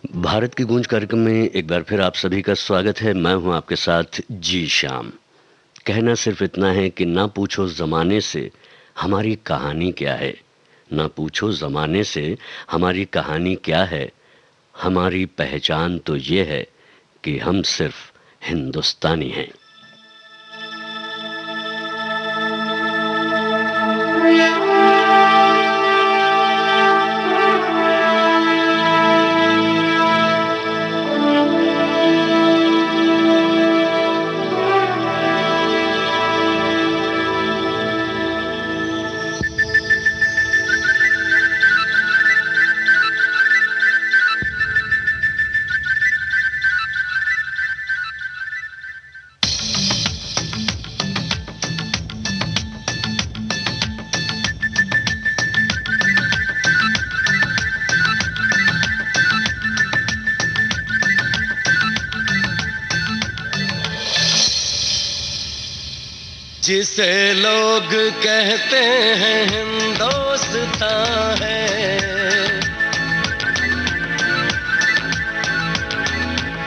भारत की गूंज कार्यक्रम में एक बार फिर आप सभी का स्वागत है। मैं हूं आपके साथ जी श्याम। कहना सिर्फ इतना है कि ना पूछो ज़माने से हमारी कहानी क्या है, ना पूछो ज़माने से हमारी कहानी क्या है। हमारी पहचान तो ये है कि हम सिर्फ हिंदुस्तानी हैं। जिसे लोग कहते हैं हिंदुस्तान है,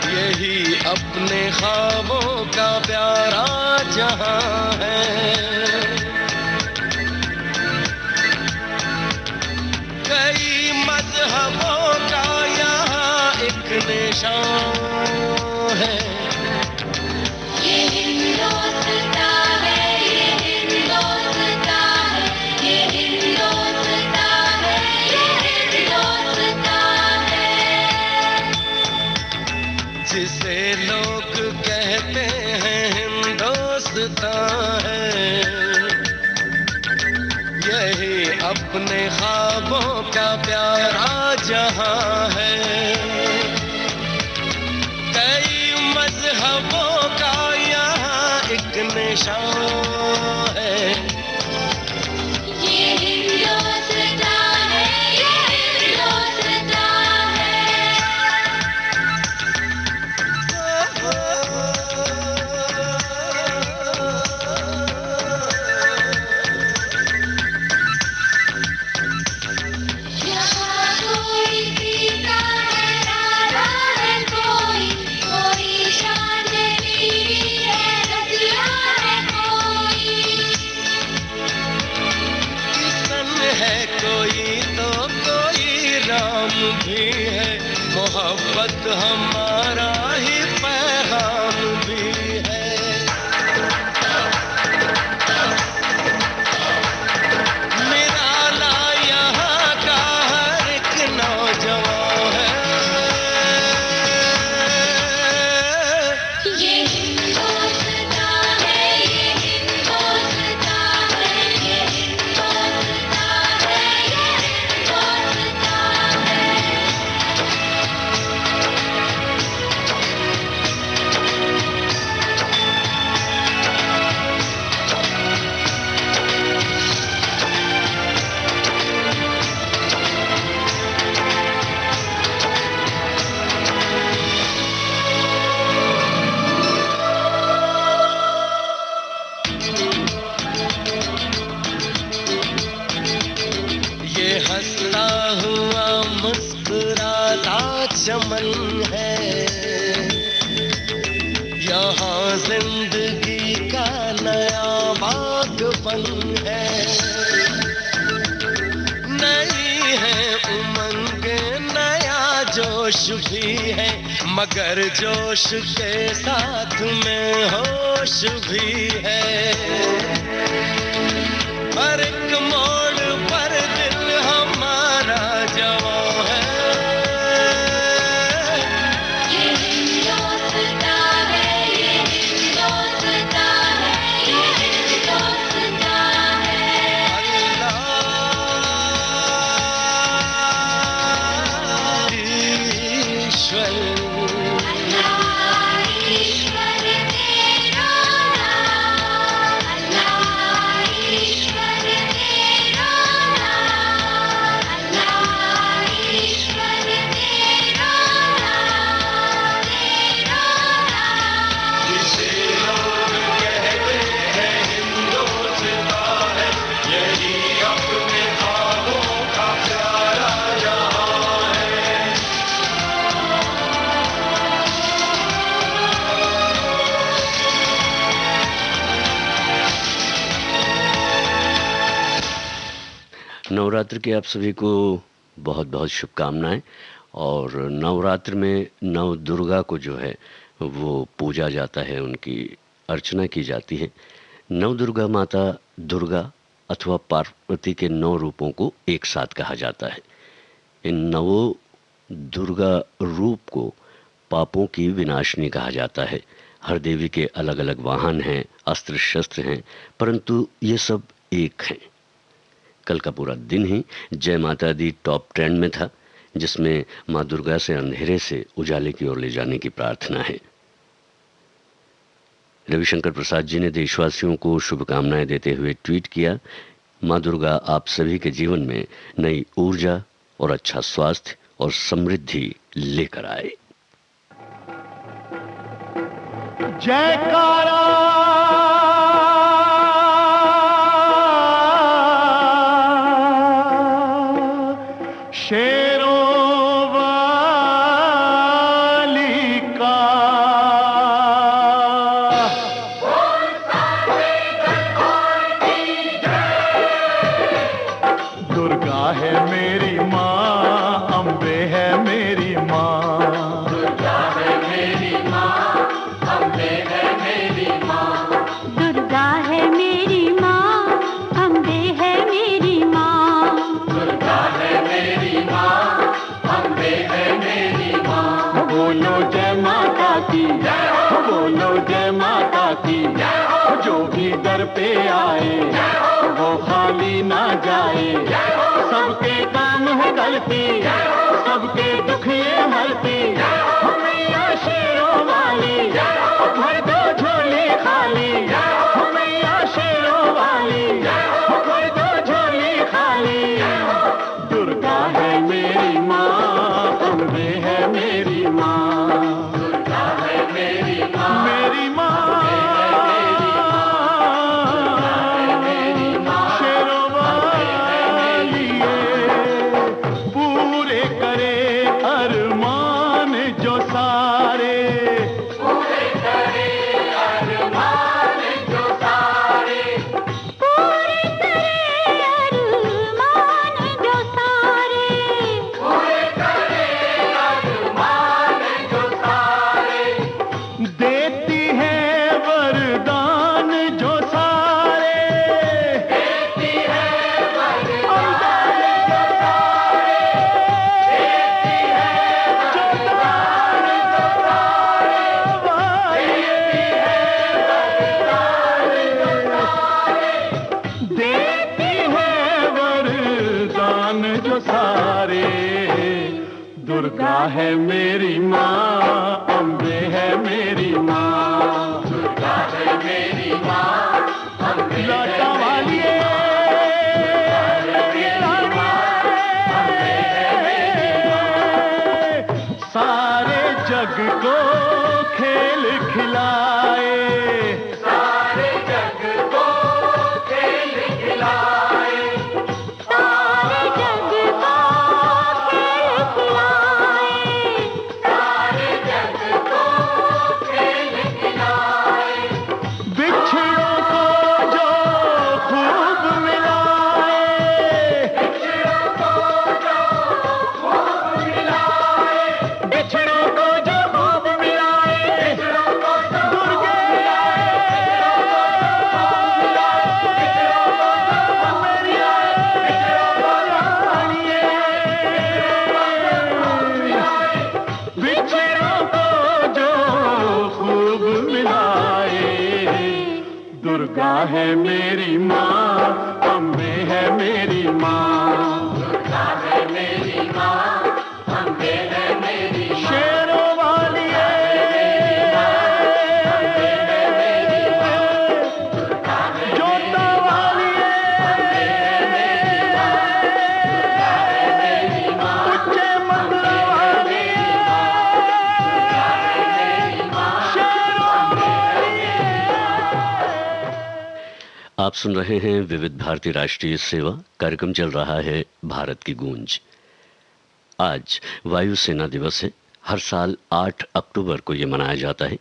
यही अपने ख्वाबों का प्यारा जहां है। कई मजहबों का यहाँ एक निशान है। जिसे लोग कहते हैं हिंदुस्तान है, यही अपने ख्वाबों का प्यारा जहां है। कई मजहबों का यहाँ एक निशान है। भी है मोहब्बत हमारा ही पैगाम भी है। निराला यहाँ का हर एक नौजवान है। ये हिंदुस्तान है, ये हिंदुस्तान है, ये हिंदुस्तान है, ये हिंदुस्तान है। ये हंसता हुआ मुस्कुराता चमन है, यहाँ जिंदगी का नया बागपन है। नई है उमंग, नया जोश भी है, मगर जोश के साथ में होश भी है। हर एक मोड़ पर दिल हमारा जवां है। ये हिंदुस्तान है, ये हिंदुस्तान है, ये हिंदुस्तान है। अल्लाह ईश्वर, अल्लाह ईश्वर तेरा नाम, अल्लाह नवरात्र की आप सभी को बहुत बहुत शुभकामनाएं। और नवरात्र में नव दुर्गा को जो है वो पूजा जाता है, उनकी अर्चना की जाती है। नव दुर्गा माता दुर्गा अथवा पार्वती के 9 रूपों को एक साथ कहा जाता है। इन नवों दुर्गा रूप को पापों की विनाशिनी कहा जाता है। हर देवी के अलग अलग वाहन हैं, अस्त्र शस्त्र हैं, परंतु ये सब एक हैं। कल का पूरा दिन ही जय माता दी टॉप ट्रेंड में था, जिसमें मां दुर्गा से अंधेरे से उजाले की ओर ले जाने की प्रार्थना है। रविशंकर प्रसाद जी ने देशवासियों को शुभकामनाएं देते हुए ट्वीट किया, मां दुर्गा आप सभी के जीवन में नई ऊर्जा और अच्छा स्वास्थ्य और समृद्धि लेकर आए। जयकारा शेरों वाली का। दुर्गा है मेरी माँ, अम्बे है मेरी माँ। दुर्गा है मेरी माँ, अम्बे है मेरी माँ। दुर्गा है मेरी माँ, अम्बे है मेरी माँ। दुर्गा है मेरी माँ, अम्बे है मेरी माँ। बोलो जय माता की, बोलो जय माता की। जो भी दर पे आए वो खाली ना जाए। सबके काम है गलती, सबके दुख ये हलती। मैया शेरों वाली भर दो झोली खाली। मैया शेरों वाली भर दो झोली खाली। दुर्गा है मेरी माँ, अम्बे है मेरी माँ। दुर्गा है मेरी माँ, मेरी माँ। शेरों वाली पूरे करे अरमान जो सारे। पूरे करे अरमान जो सारे। पूरे करे अरमान जो सारे। पूरे करे अरमान जो सारे। देती है वरदान जो सारे। देती है वरदान जो सारे। देती है वरदान जो सारे। देती है वरदान जो सारे। दुर्गा है मेरी माँ, अम्बे है मेरी माँ। दुर्गा है मेरी माँ, अम्बे लौटा वाली सारे जग को खेल खिलाए। सारे जग को खेल खिलाए। सारे जग को खेल खिलाए। सारे जग को खेल खिलाए। बिछड़ों को जो खूब मिलाए। बिछड़ों को जो खूब मिलाए। बिछड़ों को जो खूब मिलाए। बिछड़ों को जो दुर्गे बिछड़ों को जो खूब मिलाए। दुर्गा है मेरी माँ, अम्बे है मेरी माँ। दुर्गा है मेरी माँ, अम्बे है मेरी माँ। शेरों वाली जोता वाली उच्चे मंगल वाली शेरों वाली। आप सुन रहे हैं विविध भारती राष्ट्रीय सेवा कार्यक्रम। चल रहा है भारत की गूंज। आज वायुसेना दिवस है। हर साल 8 अक्टूबर को यह मनाया जाता है।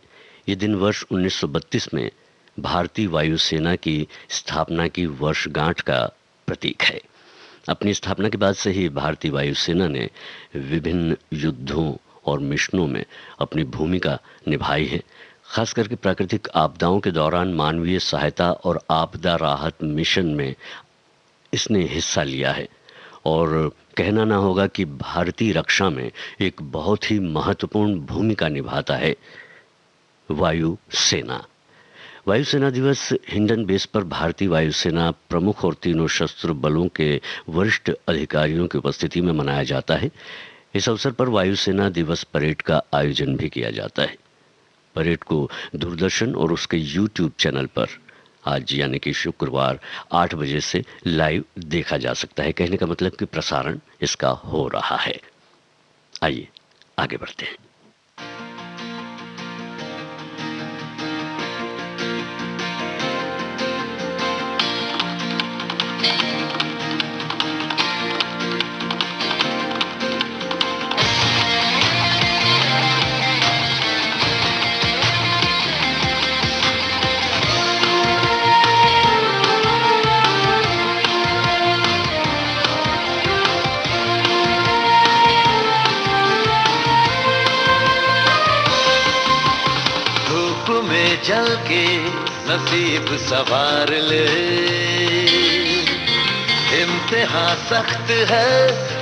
ये दिन वर्ष 1932 में भारतीय वायुसेना की स्थापना की वर्षगांठ का प्रतीक है। अपनी स्थापना के बाद से ही भारतीय वायुसेना ने विभिन्न युद्धों और मिशनों में अपनी भूमिका निभाई है। खास करके प्राकृतिक आपदाओं के दौरान मानवीय सहायता और आपदा राहत मिशन में इसने हिस्सा लिया है। और कहना ना होगा कि भारतीय रक्षा में एक बहुत ही महत्वपूर्ण भूमिका निभाता है वायुसेना। वायुसेना दिवस हिंडन बेस पर भारतीय वायुसेना प्रमुख और तीनों शस्त्र बलों के वरिष्ठ अधिकारियों की उपस्थिति में मनाया जाता है। इस अवसर पर वायुसेना दिवस परेड का आयोजन भी किया जाता है। परेड को दूरदर्शन और उसके यूट्यूब चैनल पर आज यानी कि शुक्रवार 8 बजे से लाइव देखा जा सकता है। कहने का मतलब कि प्रसारण इसका हो रहा है। आइए आगे बढ़ते हैं। चल के नसीब सवार ले, इम्तिहान सख्त है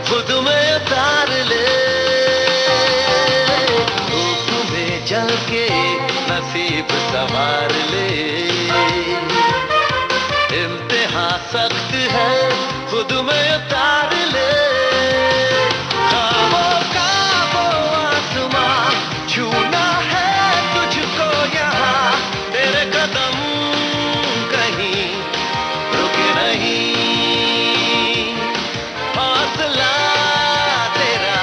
खुद में उतार ले। धूप में चल के नसीब सवार ले, इम्तिहान सख्त है खुद में उतार ले। खाबों का वो आसमां छूना है तुझको यहाँ, तेरे कदम कहीं रुके नहीं, हौसला तेरा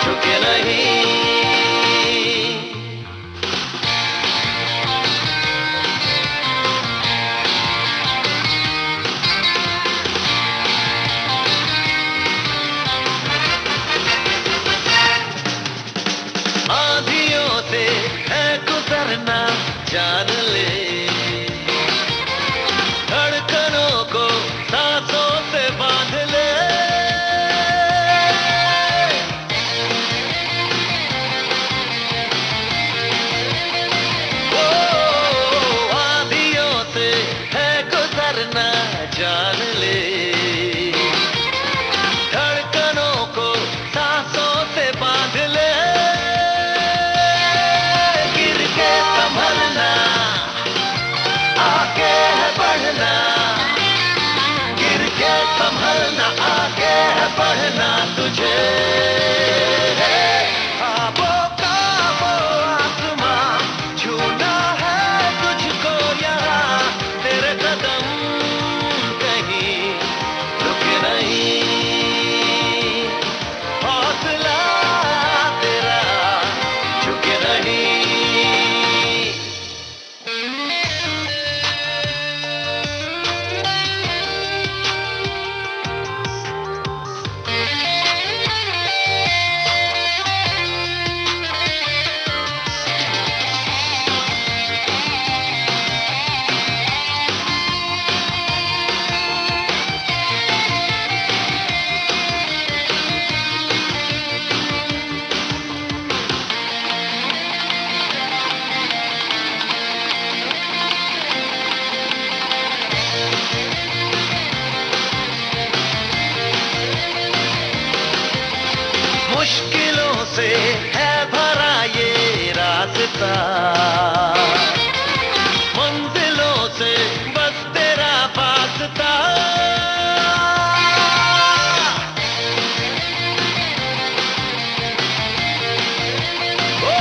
झुके नहीं। आंधियों से है गुजरना जान ले, धड़कनों को सांसों से बांध ले। ओ आंधियों से है गुजरना जान ले, धड़कनों को सांसों से बांध ले। गिर के संभलना, आगे है बढ़ना, गिर के संभलना, आगे है बढ़ना। तुझे ख्वाबों का वो आसमां छूना है तुझको यहाँ, तेरे कदम कहीं रुके नहीं, हौसला तेरा झुके नहीं। मुश्किलों से है भरा ये रास्ता, मंजिलों से बस तेरा वास्ता। ओ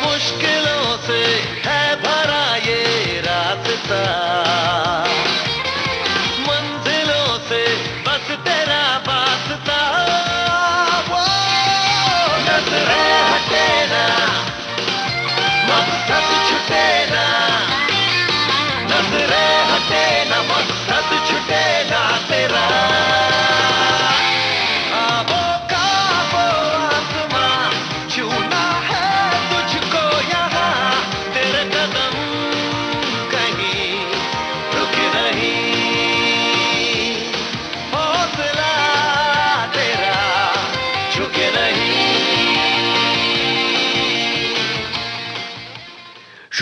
मुश्किलों से है भरा ये रास्ता, मंजिलों से बस तेरा वास्ता। नजरें हटे ना,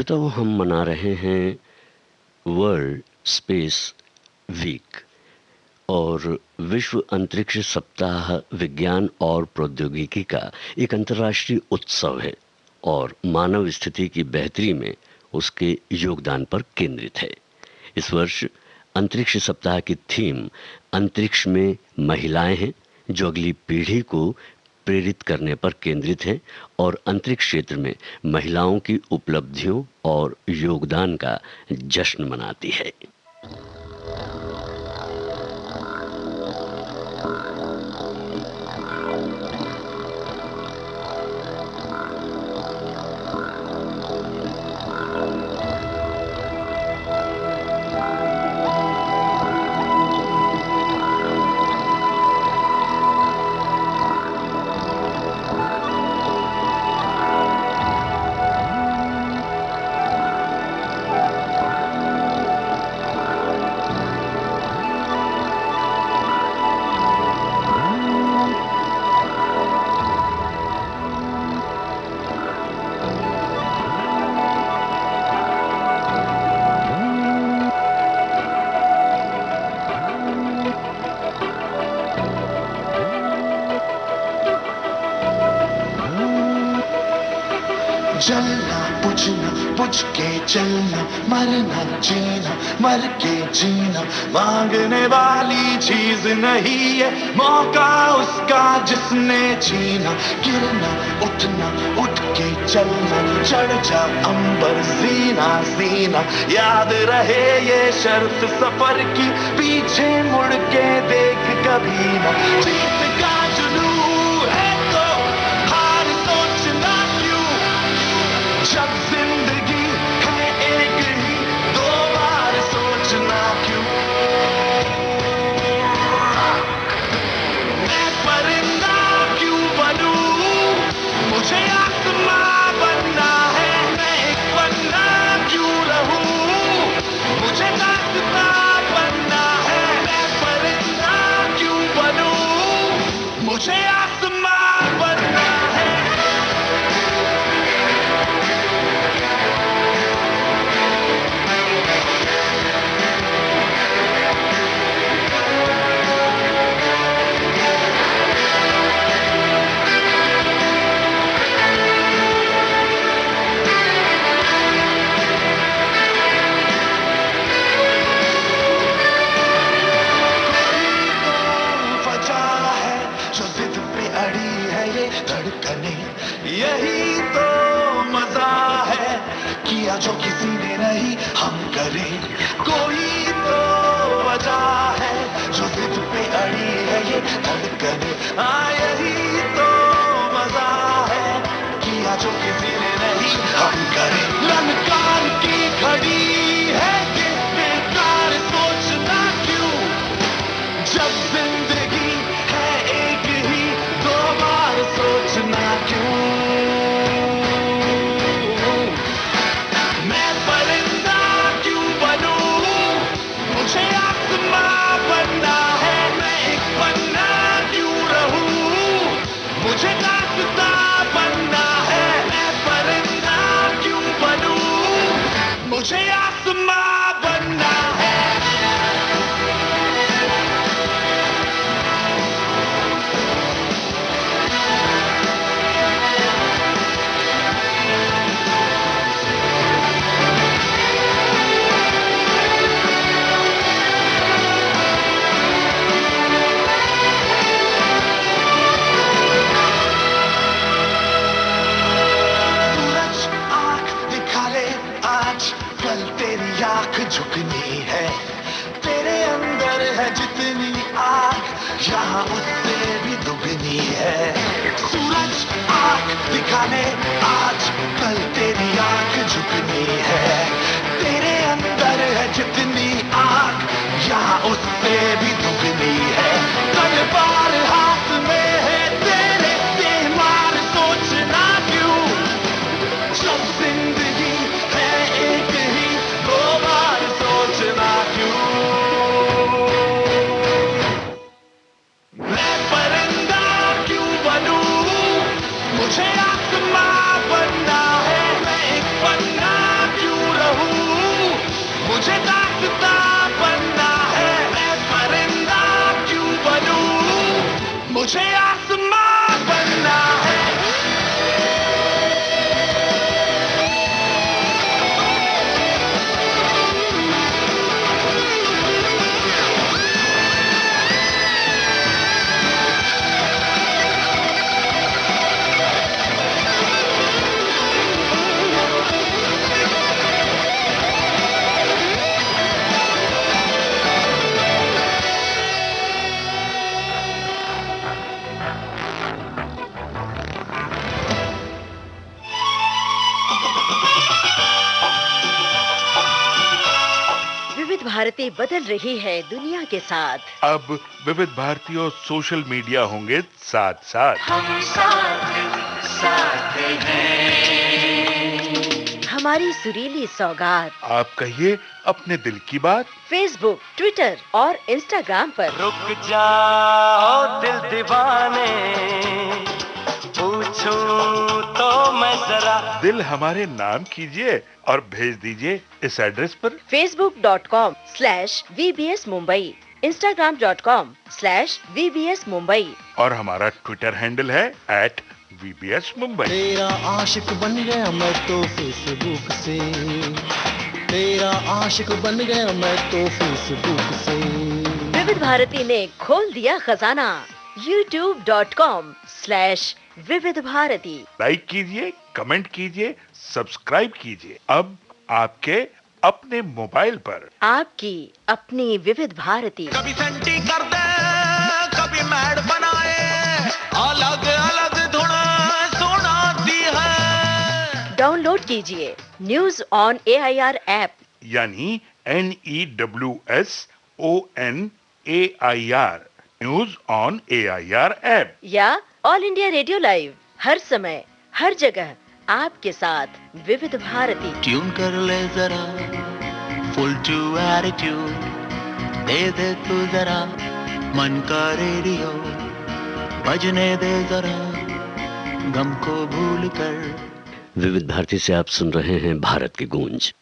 श्रोताओं, हम मना रहे हैं वर्ल्ड स्पेस वीक और विश्व अंतरिक्ष सप्ताह विज्ञान और प्रौद्योगिकी का एक अंतर्राष्ट्रीय उत्सव है और मानव स्थिति की बेहतरी में उसके योगदान पर केंद्रित है। इस वर्ष अंतरिक्ष सप्ताह की थीम अंतरिक्ष में महिलाएं हैं, जो अगली पीढ़ी को प्रेरित करने पर केंद्रित है और अंतरिक्ष क्षेत्र में महिलाओं की उपलब्धियों और योगदान का जश्न मनाती है। जलना बुझना बुझ के चलना, मरना जीना मर के जीना, मांगने वाली चीज नहीं है मौका उसका जिसने छीना। गिरना उठना उठ के चलना, चढ़ जा अंबर जीना सीना, याद रहे ये शर्त सफर की, पीछे मुड़ के देख कभी ना। जीत का जुनून है तो हार सोचना क्यों, जब जिंदगी है एक ही, दो बार सोचना क्यों। मैं परिंदा क्यों बनूं, मुझे आसमां बनना है। मैं एक पन्ना क्यों रहूं, मुझे रास्ता बनना है। मैं परिंदा क्यों बनूं, मुझे आसमां बनना है। धड़कने यही तो मजा है, किया जो किसी ने नहीं हम करें। कोई तो वजह है जो जिद पे अड़ी है ये धड़कने, हाँ यही तो मजा है, किया जो किसी ने नहीं हम करें। ललकार की घड़ी है कि बेकार सोचना क्यों, जब जिंदगी है एक ही, दो बार सोचना क्यों। मैं परिंदा क्यों बनूं, मुझे आसमां बनना है। मैं एक पन्ना क्यों रहूं, मुझे रास्ता बनना है। मैं परिंदा क्यों बनूं, मुझे आसमां बनना है। झुकनी है, तेरे अंदर है जितनी आग, यहाँ उससे भी दुगनी है। सूरज आँख दिखाने आज, कल तेरी आँख झुकनी है। तेरे अंदर है जितनी आग, यहाँ उससे भी दुगनी है। तलवार हाथ में है तेरे, बेमार सोचना क्यों, जब जिंदगी है एक ही, दो बार सोचना क्यों। मैं परिंदा क्यों बनूं, मुझे आसमां बनना है। मैं एक पन्ना भारती बदल रही है दुनिया के साथ। अब विविध भारती और सोशल मीडिया होंगे साथ साथ। हम साथ साथ हैं। हमारी सुरीली सौगात आप कहिए अपने दिल की बात। फेसबुक, ट्विटर और इंस्टाग्राम पर। रुक जाओ दिल दीवाने, पूछूं तो मैं जरा। दिल हमारे नाम कीजिए और भेज दीजिए इस एड्रेस पर। facebook.com/VBS Mumbai, Instagram.com/VBS Mumbai और हमारा ट्विटर हैंडल है @VBS Mumbai। तेरा आशिक बन गया मैं तो फेसबुक से, तेरा आशिक बन गया मैं तो फेसबुक से। विविध भारती ने खोल दिया खजाना। youtube.com/विविध भारती। लाइक कीजिए, कमेंट कीजिए, सब्सक्राइब कीजिए। अब आपके अपने मोबाइल पर आपकी अपनी विविध भारती। कभी सेंटी कर दे, कभी मैड बनाए, अलग अलग धुन सुनाती है। डाउनलोड कीजिए न्यूज ऑन AIR ऐप, यानी NEWSONAIR news on AIR app, या ऑल इंडिया रेडियो लाइव, हर समय हर जगह आपके साथ विविध भारती। ट्यून कर ले जरा फुल टू एटीट्यूड, दे दे तू जरा मन का रेडियो, बजने दे जरा गम को भूल कर। विविध भारती से आप सुन रहे हैं भारत की गूंज।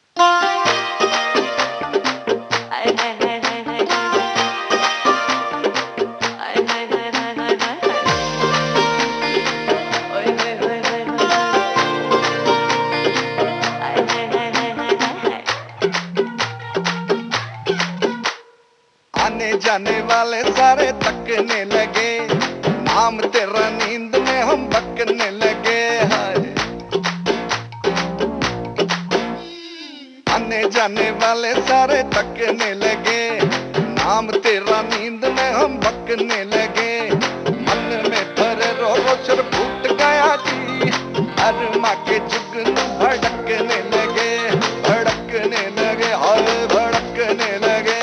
आने जाने वाले सारे तकने लगे, नाम तेरा नींद में हम बकने लगे। हाय आने जाने वाले सारे तकने लगे, नाम तेरा नींद में हम बकने लगे। मन में भरे रो सर फूट गया जी, हर माँ के जुगनू भड़कने लगे, भड़कने लगे, हाय भड़कने लगे।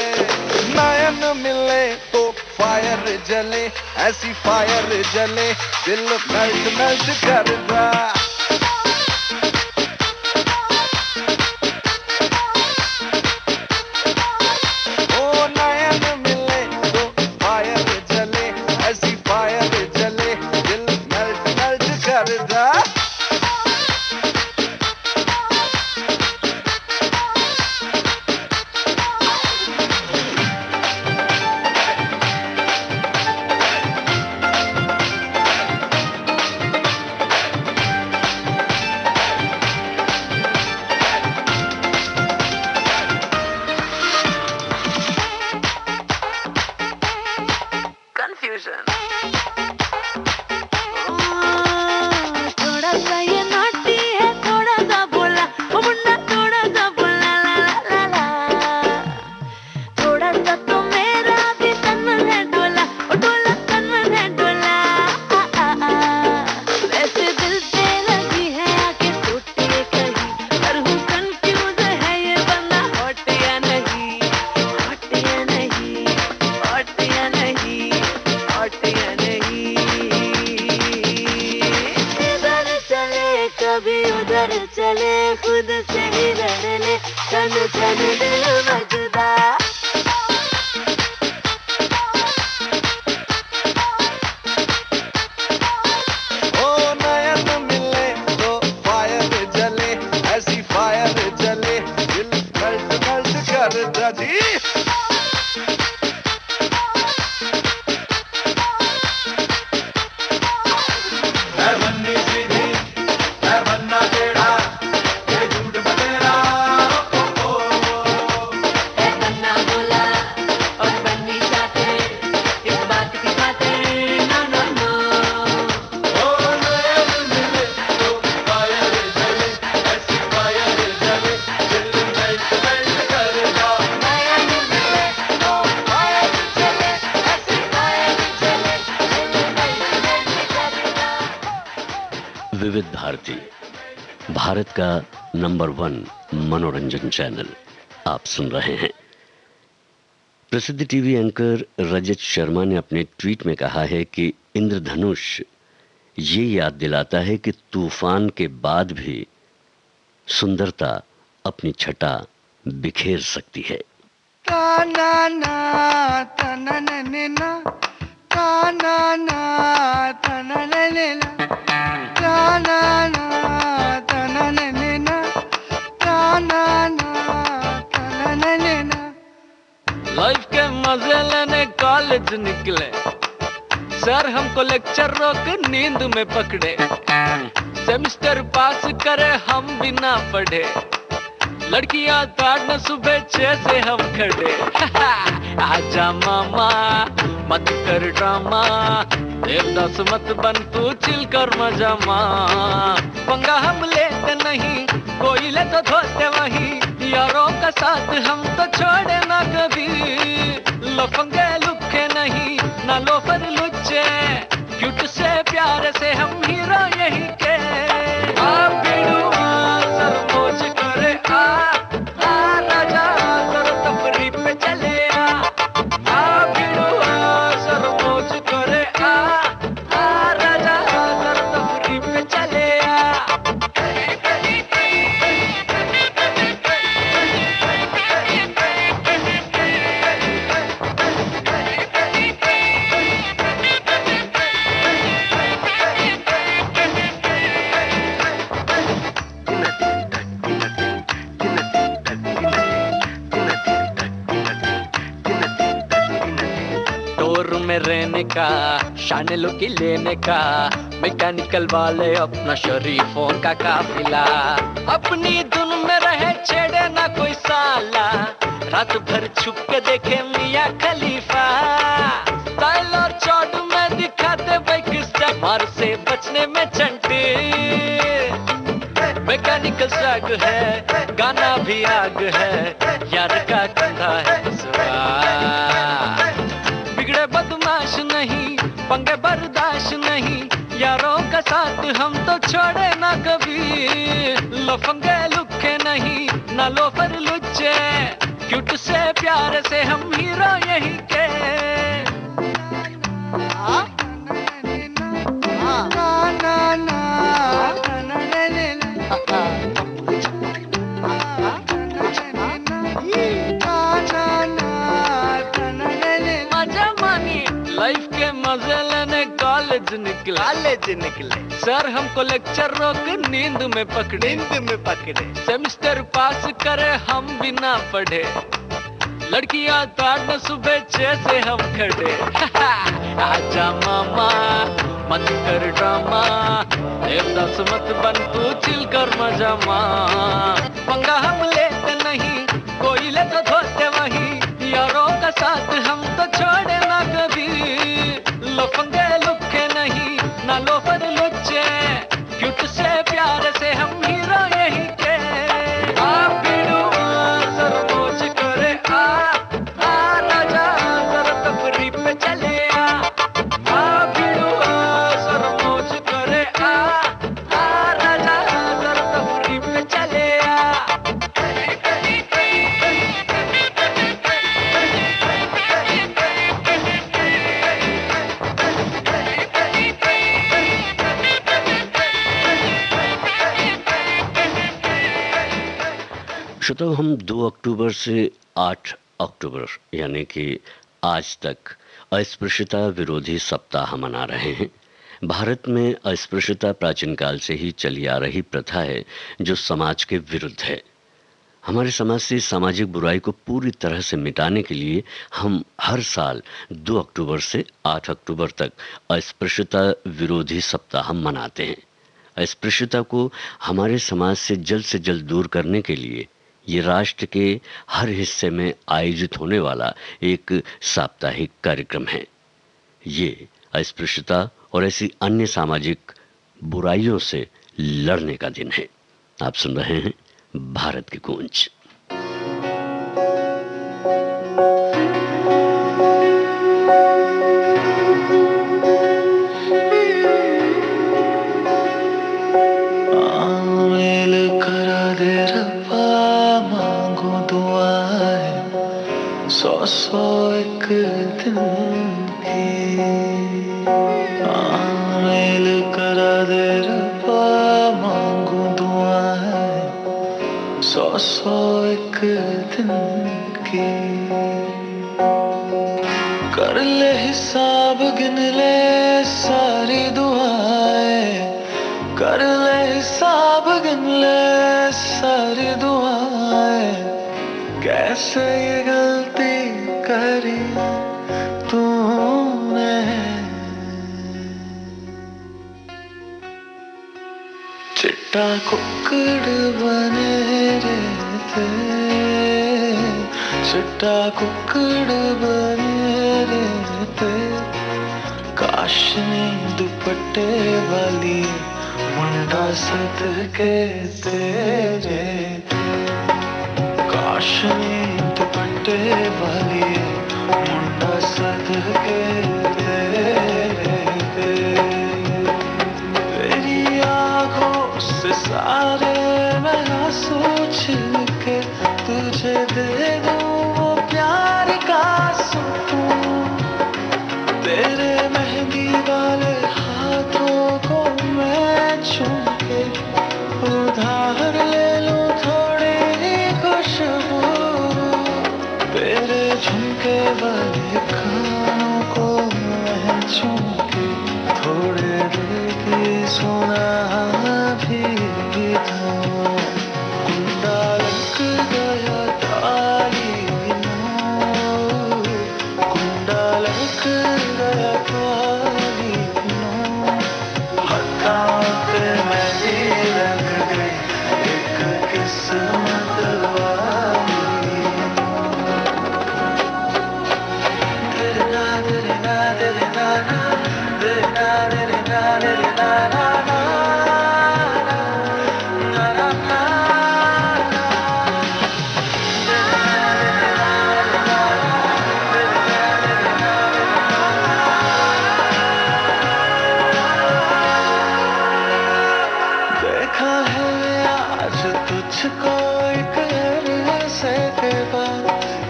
नयन मिले तो फायर जले, ऐसी फायर जले, दिल मेल्ट मेल्ट कर जा। ओ नयन मिले तो फायर जले, ऐसी फायर जले, दिल मेल्ट मेल्ट कर जा। थोड़ा सा ये नोटी है, थोड़ा सा बोला वो मुन्ना, थोड़ा सा बोला ला ला ला ला। थोड़ा सा तो मेरा भी तन मन है डोला, ओ डोला तन मन है डोला। वैसे दिल से लगी है आके टूटे कहीं, पर हूँ कंफ्यूज है ये बंदा हॉट या नहीं, हॉट या नहीं, हॉट या नहीं, हॉट या नहीं। इधर चले कभी उधर चले, खुद से ही लड़ ले, तन तन दिल मजदा। ओ नयन मिले तो फायर जले, ऐसी फायर जले, दिल मेल्ट मेल्ट कर जा जी। मैं बननी सीधी, मैं बनना टेढ़ा, ये झूठ बतेरा। ओ ऐ बन्ना बोला और बन्नी चाहते, इस बात की खातिर नो नो नो। ओ नयन मिले तो फायर जले, ऐसी फायर जले, दिल मेल्ट मेल्ट कर जा। नयन मिले तो फायर जले, ऐसी फायर जले, दिल मेल्ट मेल्ट कर जा। विविध भारती, भारत का नंबर 1 मनोरंजन चैनल आप सुन रहे हैं। प्रसिद्ध टीवी एंकर रजत शर्मा ने अपने ट्वीट में कहा है कि इंद्रधनुष ये याद दिलाता है कि तूफान के बाद भी सुंदरता अपनी छटा बिखेर सकती है। लाइफ के मजे लेने कॉलेज निकले, सर हमको लेक्चर रोक नींद में पकड़े, सेमिस्टर पास करे हम बिना पढ़े, लड़कियां ताड़ना सुबह 6 से हम खड़े। आजा मामा मत कर ड्रामा, देवदास मत बन तू चिल कर मजा माँ। पंगा हम लेते नहीं, कोई ले तो धोते वही, यारों का साथ हम तो छोड़े ना कभी। लफंगे लुखे नहीं ना लोफर लुच्चे, क्यूट से प्यार से हम हीरो यही के। आ बिड़ुआ सरमोज करे आ राजा सर तफरी पे चले आ बिड़ुआ सरमोज करे आ राजा सर तफरी पे चले में रहने का, शान लुकी लेने का, मैकेनिकल वाले अपना शरीफों का काफिला, अपनी धुन में रहे छेड़े ना कोई साला, रात भर छुप के देखे मियां खलीफा, स्टाइल और चौड़ में दिखाते बाइक स्टाइल, मार से बचने में चंटी, मैकेनिकल सग है गाना भी आग है, यार का कंधा है बिगड़े बदमाश नहीं, पंगे बर्दाश्त नहीं, यारों का साथ हम तो छोड़े ना कभी। लफंगे लुखे नहीं ना लोफर लुच्चे, क्यूट से प्यार से हम हीरो यही के। लाइफ के मजे लेने कॉलेज निकले, सर हमको लेक्चर रोक नींद में पकड़े, सेमिस्टर पास करे हम बिना पढ़े, लड़कियां ताड़ना सुबह 6 से हम खड़े। आजा मामा मत कर ड्रामा, देवदास मत बन तू चिल कर मजा माँ। पंगा हम लेते नहीं, कोई ले तो धोते वही, यारों का साथ हम तो छोड़े ना कभी। लफंगे लुखे नहीं ना लोफर लुच्चे, क्यूट से प्यार से हम हीरो यही के। आ बिड़ुआ सरमोज करे आ राजा सर तफरी पे चले आ बिड़ुआ सरमोज करे आ राजा सर तफरी पे चले श्रोताओ, हम 2 अक्टूबर से 8 अक्टूबर यानी कि आज तक अस्पृश्यता विरोधी सप्ताह मना रहे हैं। भारत में अस्पृश्यता प्राचीन काल से ही चली आ रही प्रथा है जो समाज के विरुद्ध है। हमारे समाज से सामाजिक बुराई को पूरी तरह से मिटाने के लिए हम हर साल 2 अक्टूबर से 8 अक्टूबर तक अस्पृश्यता विरोधी सप्ताह मनाते हैं। अस्पृश्यता को हमारे समाज से जल्द दूर करने के लिए ये राष्ट्र के हर हिस्से में आयोजित होने वाला एक साप्ताहिक कार्यक्रम है। ये अस्पृश्यता और ऐसी अन्य सामाजिक बुराइयों से लड़ने का दिन है। आप सुन रहे हैं भारत की गूंज। सौ दिन की मेल करा दे रब्बा, मांगू दुआ है 100 एक दिन की। कर ले हिसाब, गिन ले सारी दुआएं, कर ले हिसाब, गिन ले सारी दुआएं। कैसे ये गलती करी तूने, चिट्टा कुक्कड़ बने रहते, चिट्टा कुक्कड़ बने रहते। काशनी दुपट्टे वाली मुंडा सदके तेरे, काशनी दुपट्टे वाली मुंडा सदके तेरे। तेरी आँखों से सारे मैं आंसू छिलके तुझे दे दूं वो प्यार का सुकून। तेरे मेहंदी वाले हाथों को मैं चूम के उधार ले लूं थोड़ी ही खुशबू। तेरे झुमके वाले कानों को मैं चूम के थोड़े देर की सुना भी दूं। कुंडा लग गया ताली नो, कुंडा लग गया ताली नो। हाथों पे मेहंदी लग गई एक किस्मत वाली। तेरे ना तेरे ना तेरे ना ना, तेरे ना तेरे ना तेरे ना ना ना, ना ना ना। देखा है आज तुझको एक अरसे के बाद,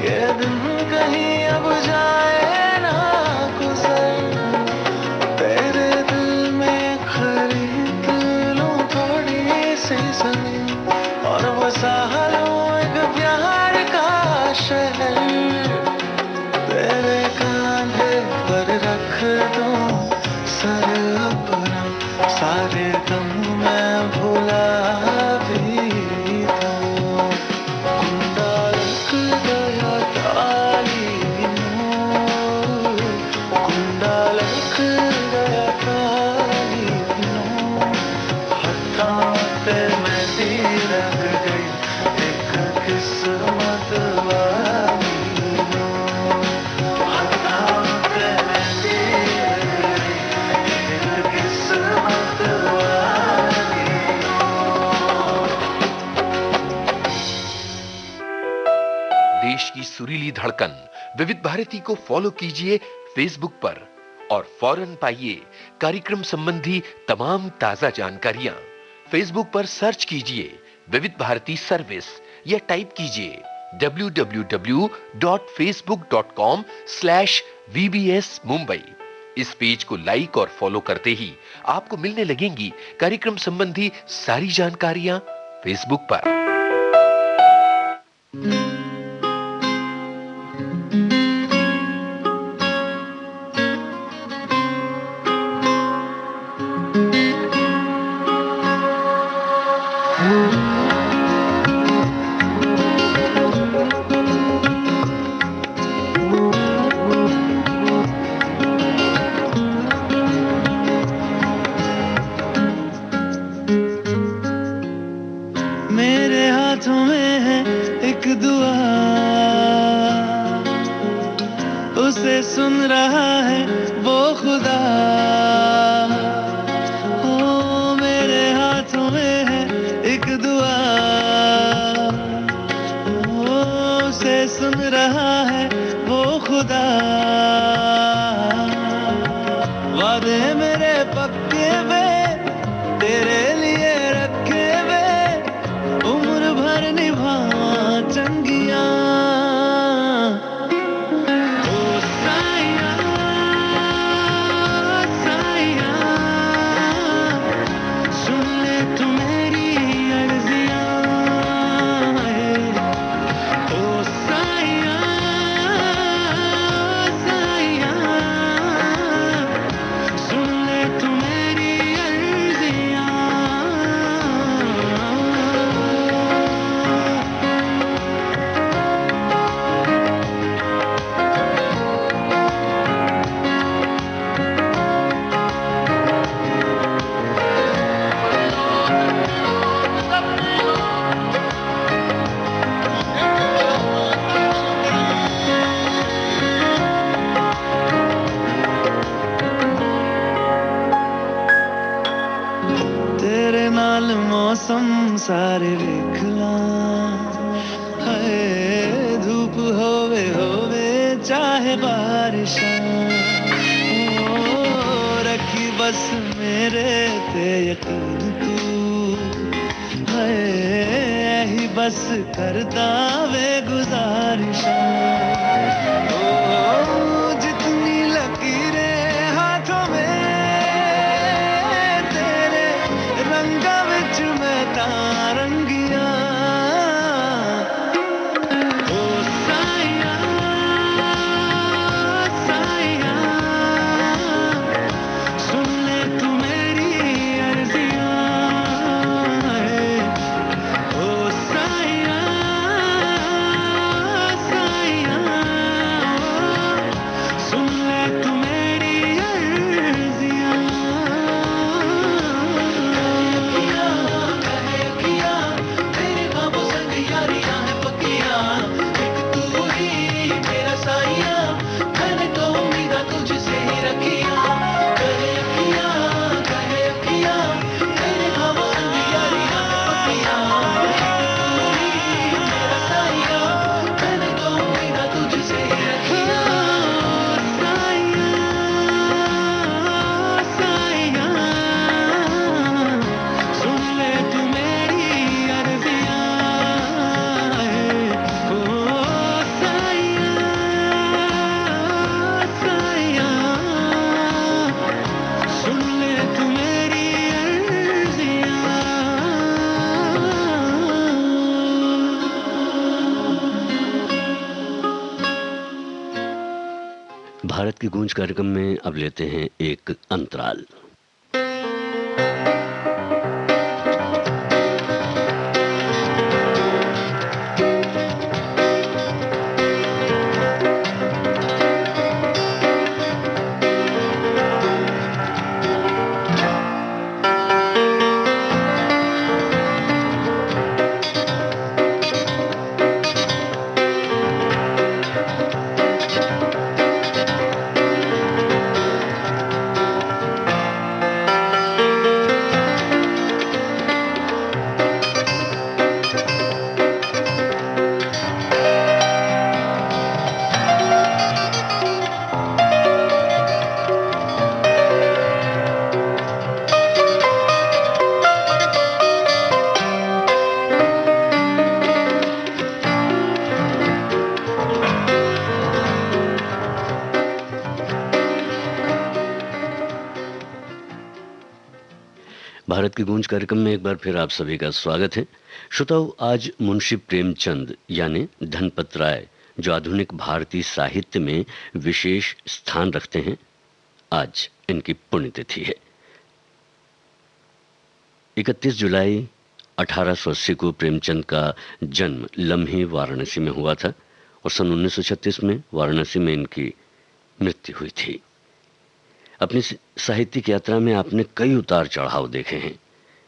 ये दिन कहीं अब जाए ना गुजर। तेरे दिल में खरीद लूं थोड़ी सी जमीन और बसा लूं एक प्यार का शहर। तेरे कांधे पर रख दूं सर अपना, सारे गम मैं भुला भी दूं। कुंडा लग गया ताली नो, कुंडा लग गया ताली नो। हाथों पे मेहंदी लग गई एक किस्मत वाली नो। हाथों पे मेहंदी लग गई एक किस्मत वाली नो। देश की सुरीली धड़कन विविध भारती को फॉलो कीजिए फेसबुक पर और फौरन पाइए कार्यक्रम संबंधी तमाम ताजा जानकारियां। फेसबुक पर सर्च कीजिए विविध भारती सर्विस या टाइप कीजिए www.facebook.com/VBS Mumbai। इस पेज को लाइक और फॉलो करते ही आपको मिलने लगेंगी कार्यक्रम संबंधी सारी जानकारियां फेसबुक पर। मेरे हाथों में है एक दुआ, उसे सुन रहा है वो खुदा। ओ मेरे हाथों में है एक दुआ, ओ उसे सुन रहा है वो खुदा। वादे मेरे पक्के वे तेरे लिए रखे वे, उम्र भर निभा चंगिया। ओ साईं तेरे नाल मौसम सारे वेख ला हाय धूप होवे होवे चाहे बारिशां रखी बस मेरे ते यकीन तू हाय ही बस करदा वे गुजारिशां जितनी लकीरें हाथों में तेरे रंगा विच मैं तां रंगिया ओ साइया साइया सुन ले तू मेरी अर्जियां ओ साइया साइया सुन ले तू मेरी अर्जियां किया कहे किया तेरे ख्वाबों संग यारियां हैं पक्कियां एक तू ही मेरा साइया मैंने तो उम्मीदां तुझसे ही रखियां कहे किया तेरे ख्वाबों संग यारियां हैं पक्कियां एक तू ही मेरा साइया मैंने तो उम्मीदां तुझसे ही रखियां साइया साइया सुन ले तू मेरी अर्जियां ओ साइया साइया सुन ले तू मेरी अर्जियां भारत की गूंज कार्यक्रम में अब लेते हैं एक अंतराल। भारत की गूंज कार्यक्रम में एक बार फिर आप सभी का स्वागत है। श्रोताओ, आज मुंशी प्रेमचंद यानी धनपत राय, जो आधुनिक भारतीय साहित्य में विशेष स्थान रखते हैं, आज इनकी पुण्यतिथि है। 31 जुलाई 1880 को प्रेमचंद का जन्म लम्हे वाराणसी में हुआ था और सन 1936 में वाराणसी में इनकी मृत्यु हुई थी। अपनी साहित्यिक यात्रा में आपने कई उतार चढ़ाव देखे हैं।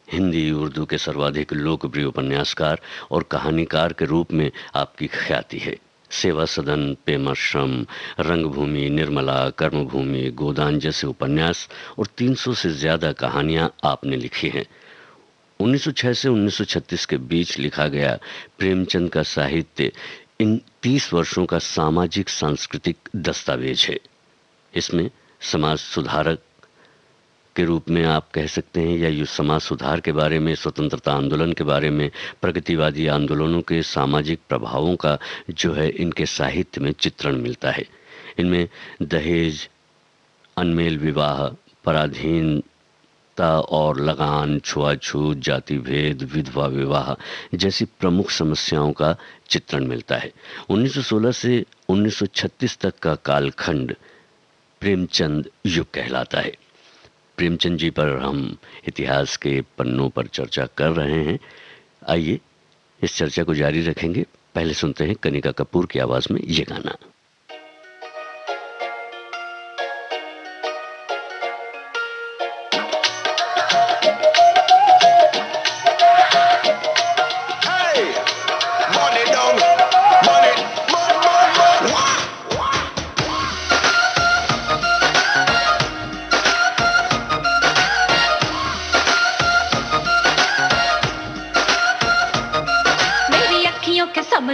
हिंदी उर्दू के सर्वाधिक लोकप्रिय उपन्यासकार और कहानीकार के रूप में आपकी ख्याति है। सेवा सदन, प्रेमाश्रम, रंगभूमि, निर्मला, कर्मभूमि, गोदान जैसे उपन्यास और 300 से ज्यादा कहानियां आपने लिखी हैं। 1906 से 1936 के बीच लिखा गया प्रेमचंद का साहित्य इन 30 वर्षों का सामाजिक सांस्कृतिक दस्तावेज है। इसमें समाज सुधारक के रूप में आप कह सकते हैं, या समाज सुधार के बारे में, स्वतंत्रता आंदोलन के बारे में, प्रगतिवादी आंदोलनों के सामाजिक प्रभावों का जो है इनके साहित्य में चित्रण मिलता है। इनमें दहेज, अनमेल विवाह, पराधीनता और लगान, छुआछूत, जाति भेद, विधवा विवाह जैसी प्रमुख समस्याओं का चित्रण मिलता है। 1916 से 1936 तक का कालखंड प्रेमचंद युग कहलाता है। प्रेमचंद जी पर हम इतिहास के पन्नों पर चर्चा कर रहे हैं। आइए इस चर्चा को जारी रखेंगे। पहले सुनते हैं कनिका कपूर की आवाज में ये गाना।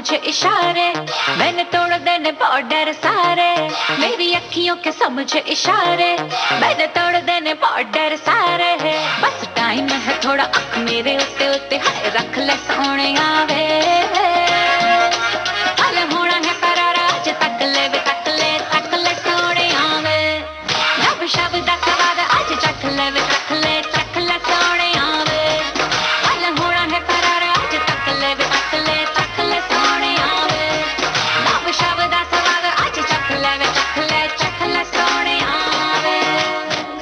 समझ इशारे, मैंने तोड़ देने बॉर्डर सारे। मेरी अखियों के समझ इशारे, मैंने तोड़ देने बॉर्डर सारे। बस टाइम है थोड़ा अख मेरे उत्ते उत्ते, हाय रख ले सोने आवे। कल होना है करार आज तक ले वे तक ले सोने आवे। लब शब्द का स्वाद आज चख ले वे चख ले सोने आवे। कल होना है करार आज तक ले वे तक ले सोने आवे। लब शब्द का स्वाद आज चख ले वे चख ले सोने आवे।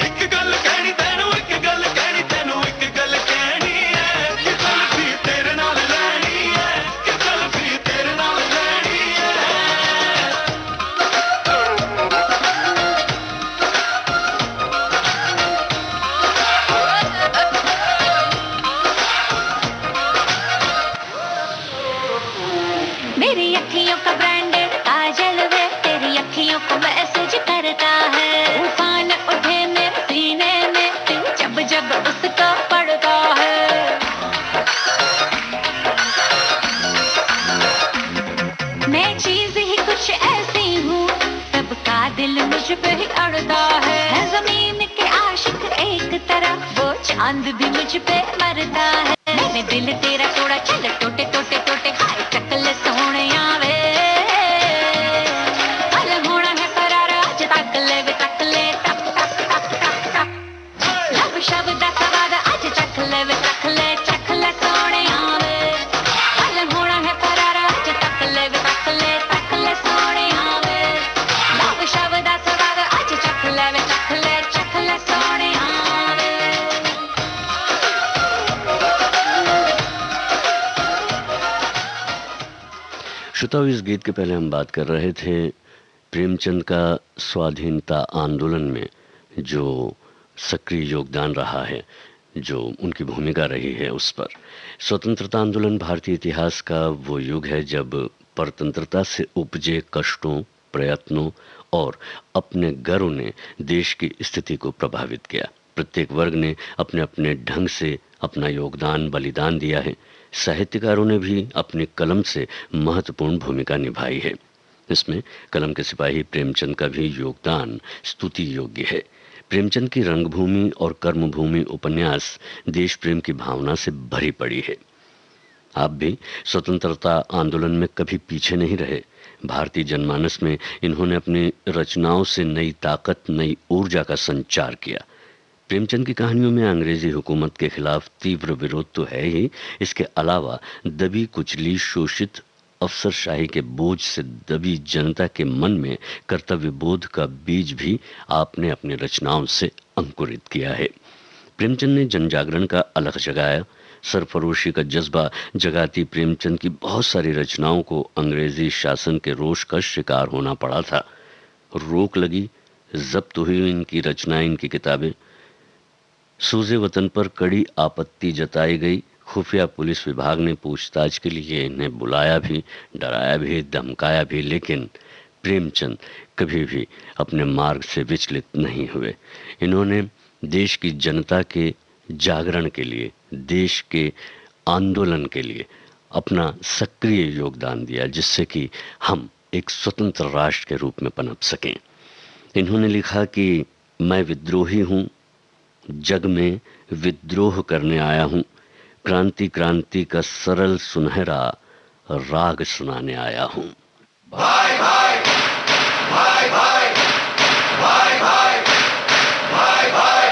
एक गल कहनी तेनू, एक गल कहनी तेनू, एक गल कहनी है कि गल भी तेरे नाल लैनी है, कि गल भी तेरे नाल लैनी है। मेरी अखियों का ब्रांडेड काजल वे तेरी अखियों को मैसेज करता है। उफान उठे मेरे सीने में तू जब जब उसको पढ़ता है। मैं चीज ही कुछ ऐसी हूँ, सबका दिल मुझ पे ही अड़ता है। जमीन के आशिक एक तरफ, वो चांद भी मुझ पे मरता है। मैंने दिल तेरा तोड़ा चल टोटे टोटे टोटे, हाय चकल सोने आवे। कल होना है करार आज तक ले वे तक ले टक टक टक टक टक। लब शब्द का स्वाद आज चख ले वे चख ले सोने आवे। कल होना है करार आज तक ले वे तक ले सोने आवे। लब शब्द का स्वाद आज चख ले वे चख ले सोने आवे। श्रोताओ, इस गीत के पहले हम बात कर रहे थे प्रेमचंद का स्वाधीनता आंदोलन में जो सक्रिय योगदान रहा है, जो उनकी भूमिका रही है उस पर। स्वतंत्रता आंदोलन भारतीय इतिहास का वो युग है जब परतंत्रता से उपजे कष्टों, प्रयत्नों और अपने गर्व ने देश की स्थिति को प्रभावित किया। प्रत्येक वर्ग ने अपने अपने ढंग से अपना योगदान बलिदान दिया है। साहित्यकारों ने भी अपनी कलम से महत्वपूर्ण भूमिका निभाई है। इसमें कलम के सिपाही प्रेमचंद का भी योगदान स्तुति योग्य है। प्रेमचंद की रंगभूमि और कर्मभूमि उपन्यास देश प्रेम की भावना से भरी पड़ी है। आप भी स्वतंत्रता आंदोलन में कभी पीछे नहीं रहे। भारतीय जनमानस में इन्होंने अपनी रचनाओं से नई ताकत, नई ऊर्जा का संचार किया। प्रेमचंद की कहानियों में अंग्रेजी हुकूमत के खिलाफ तीव्र विरोध तो है ही, इसके अलावा दबी कुचली शोषित अफसरशाही के बोझ से दबी जनता के मन में कर्तव्य बोध का बीज भी आपने अपनी रचनाओं से अंकुरित किया है। प्रेमचंद ने जनजागरण का अलख जगाया। सरफरोशी का जज्बा जगाती प्रेमचंद की बहुत सारी रचनाओं को अंग्रेजी शासन के रोष का शिकार होना पड़ा था। रोक लगी, जब्त हुई इनकी रचनाएं, इनकी किताबें। सूजे वतन पर कड़ी आपत्ति जताई गई। खुफिया पुलिस विभाग ने पूछताछ के लिए इन्हें बुलाया भी, डराया भी, धमकाया भी, लेकिन प्रेमचंद कभी भी अपने मार्ग से विचलित नहीं हुए। इन्होंने देश की जनता के जागरण के लिए, देश के आंदोलन के लिए अपना सक्रिय योगदान दिया, जिससे कि हम एक स्वतंत्र राष्ट्र के रूप में पनप सकें। इन्होंने लिखा कि मैं विद्रोही हूँ, जग में विद्रोह करने आया हूँ, क्रांति क्रांति का सरल सुनहरा राग सुनाने आया हूँ। भाई भाई भाई भाई भाई भाई भाई भाई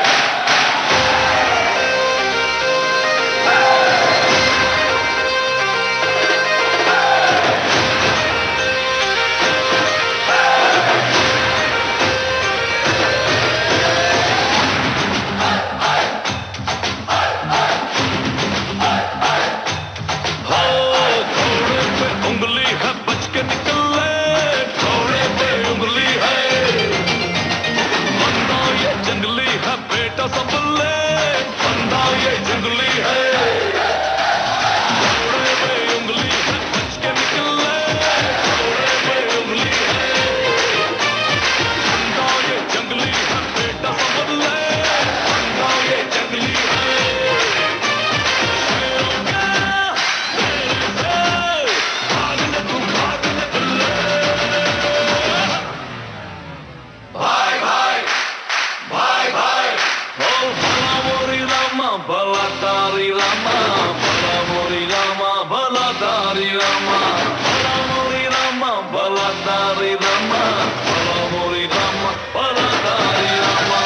तारी रामा भला मोरी रामा भला तारी रामा भला मोरी रामा भला तारी रामा भला मोरी रामा भला तारी रामा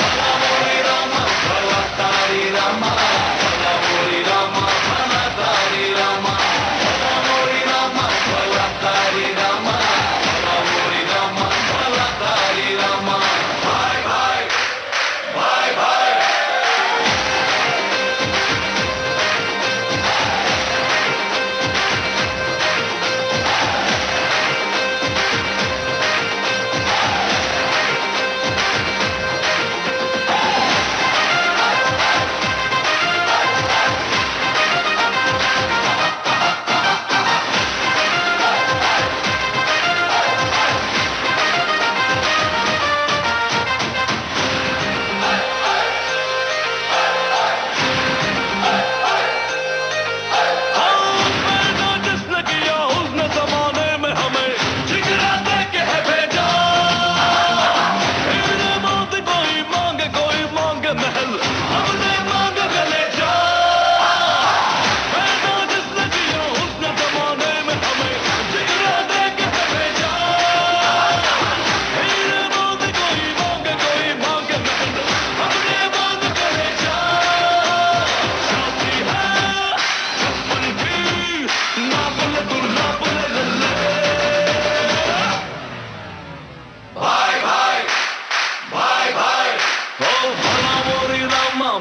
भला मोरी रामा भला तारी रामा भला मोरी रामा भला तारी रामा भला मोरी रामा भला तारी रामा भला मोरी रामा भला तारी रामा भाई भाई भाई भाई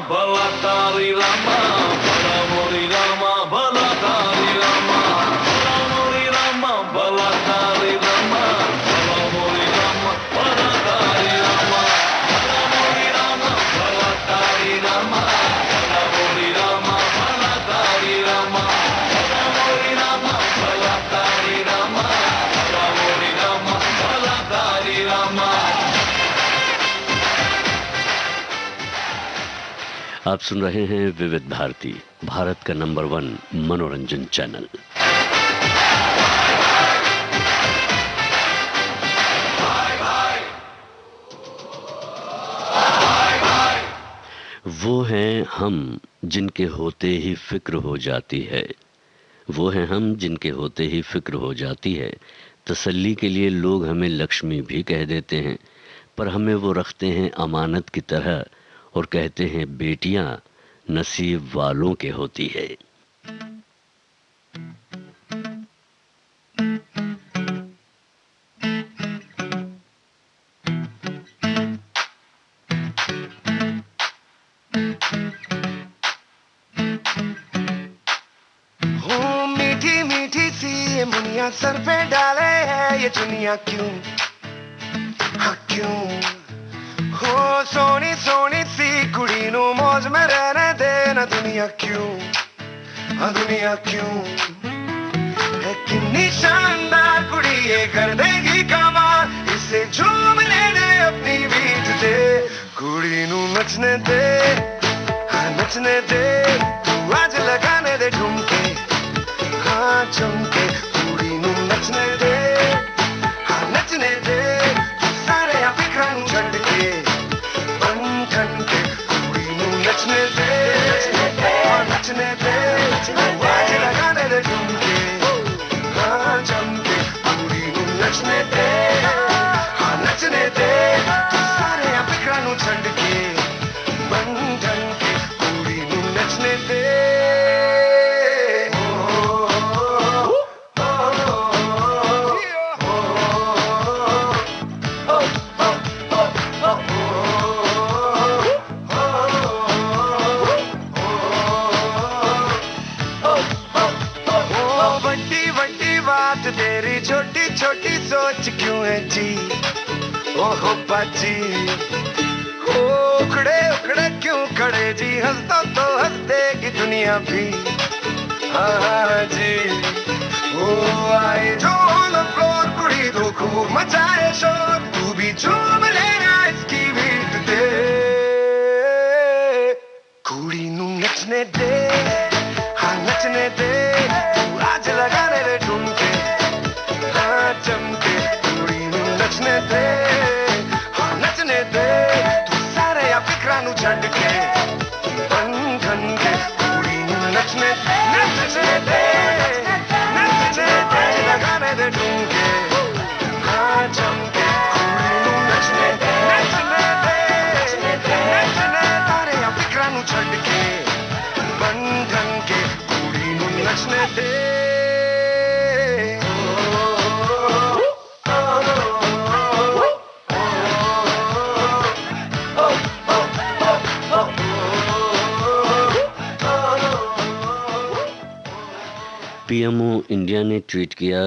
भला तारी रामा भला मोरी रामा भला तारी रामा भला मोरी रामा भला तारी रामा भला मोरी रामा भला तारी रामा भला मोरी रामा भला तारी रामा भला मोरी रामा भला तारी रामा भला मोरी रामा भला तारी रामा भला मोरी रामा भला तारी रामा। आप सुन रहे हैं विविध भारती, भारत का नंबर 1 मनोरंजन चैनल। वो हैं हम जिनके होते ही फिक्र हो जाती है, वो हैं हम जिनके होते ही फिक्र हो जाती है। तसल्ली के लिए लोग हमें लक्ष्मी भी कह देते हैं, पर हमें वो रखते हैं अमानत की तरह और कहते हैं बेटियां नसीब वालों के होती है। मीठी मीठी सी ये मुनिया सर पे डाले है ये चुनिया क्यों, हाँ क्यों हो सोनी सोनी सी कुड़ी नु मौज में रहने देना दुनिया क्यों, हाँ दुनिया क्यों है कितनी शानदार कुड़ी ये कर देगी कमाल, इसे झूम लेने अपनी बीट से कुड़ी नु नचने दे, हाँ नचने दे तू आज लगाने दे ठुमके, हाँ झुमके कुड़ी नु नचने दे, हाँ नचने दे सारे फिक्रा नु छंड के बन ठन के कुड़ी नु नचने दे, हाँ नचने दे आज लगाने दे ठुमके, हाँ झुमके कुड़ी नु नचने दे, हाँ नचने दे सारे फिक्रा नु छंड के बन ठन के कुड़ी नु नचने दे। तेरी छोटी छोटी सोच क्यों है जी, ओहो बाजी हो उखड़े उखड़े क्यों खड़े जी, हंस तो हंस देगी दुनिया भी, हाँ जी ओ आए जो ऑन फ्लोर कुड़ी तो खूब मचाए शोर, तू भी झूम लेना इसकी बीट दे, कुड़ी नू नचने दे, हाँ नचने दे तू आज लगाने दे ठुमके, चमके कुड़ी नू नचने दे, हाँ नचने दे तू सारे फिक्रा नू छड्ड के बन ठन के बचने दे पीएमओ इंडिया ने ट्वीट किया,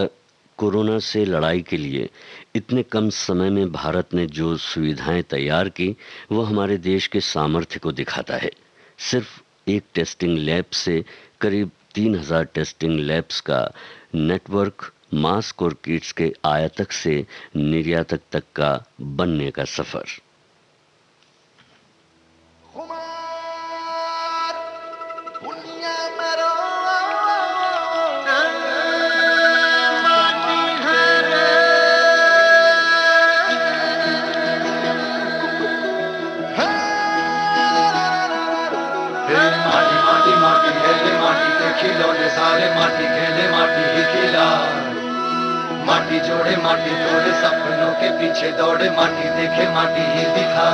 कोरोना से लड़ाई के लिए इतने कम समय में भारत ने जो सुविधाएं तैयार की वो हमारे देश के सामर्थ्य को दिखाता है। सिर्फ एक टेस्टिंग लैब से करीब 3000 टेस्टिंग लैब्स का नेटवर्क, मास्क और किट्स के आयातक से निर्यातक तक का बनने का सफर। खिलौने सारे माटी खेले, माटी ही खिला, माटी जोड़े, माटी तोड़े, सपनों के पीछे दौड़े, माटी देखे, माटी ही दिखा।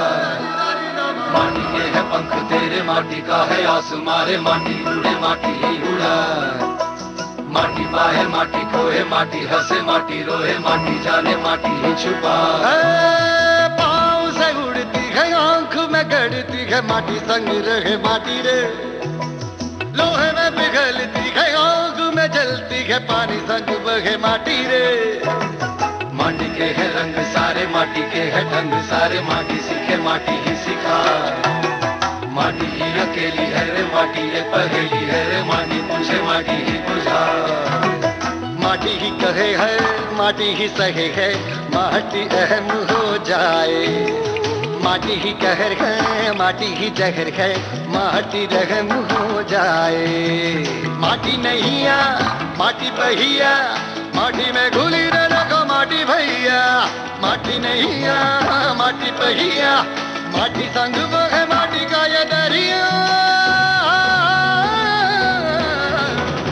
माटी के है पंख तेरे, माटी का है आसमारे, माटी उड़े, माटी ही उड़ा। माटी पाए, माटी खोए, माटी हंसे, माटी रोए, माटी जाने, माटी ही छुपा। पाँव से उड़ती है, आंख में गड़ती है, माटी संग रहे माटी रे। लोहे में पिघलती है, आग में जलती है, पानी संग बहे माटी रे। माटी के है रंग सारे, माटी के है ढंग सारे, माटी सीखे, माटी ही सिखा। माटी ही अकेली है रे, माटी ये पहेली है रे, माटी पूछे, माटी ही बुझा। माटी ही कहे है, माटी ही सहे है, माटी अहम हो जाए। माटी ही कहर है, माटी ही जहर है, माटी रहम हो जाए। माटी नैया, माटी पहिया, माटी में घुली रे रखो माटी भैया। माटी नैया, माटी पहिया, माटी संग बहे, माटी का ये दरिया।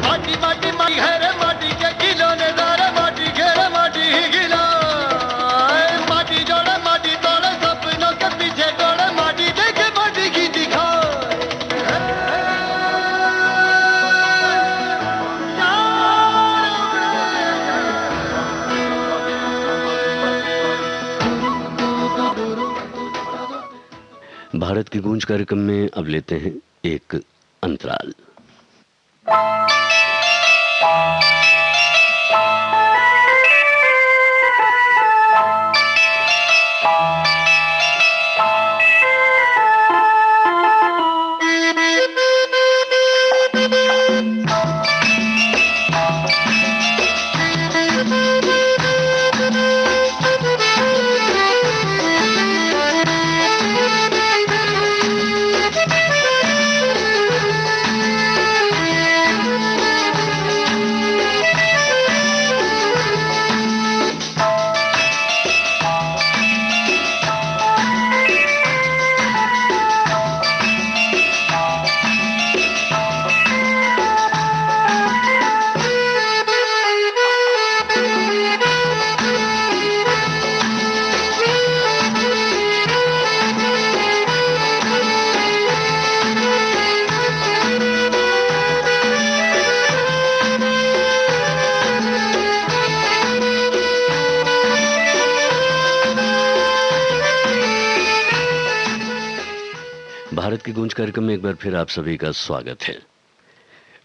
माटी माटी माटी है रे, माटी के खिलौने सारे, माटी घेरे, माटी ही गिला। माटी जोड़े, माटी तोड़े, सपनों के पीछे दौड़े, माटी देखे, माटी की दिखाए। भारत की गूंज कार्यक्रम में अब लेते हैं एक अंतराल। भारत की गूंज कार्यक्रम में एक बार फिर आप सभी का स्वागत है।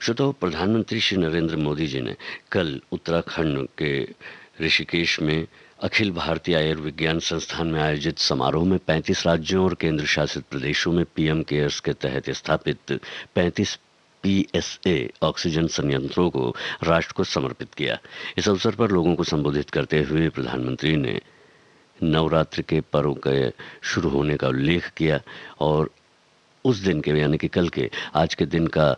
श्रोताओं, प्रधानमंत्री श्री नरेंद्र मोदी जी ने कल उत्तराखंड के ऋषिकेश में अखिल भारतीय आयुर्विज्ञान संस्थान में आयोजित समारोह में 35 राज्यों और केंद्र शासित प्रदेशों में पीएम केयर्स के तहत स्थापित 35 PSA ऑक्सीजन संयंत्रों को राष्ट्र को समर्पित किया। इस अवसर पर लोगों को संबोधित करते हुए प्रधानमंत्री ने नवरात्र के पर्व के शुरू होने का उल्लेख किया और उस दिन के यानी कि कल के आज के दिन का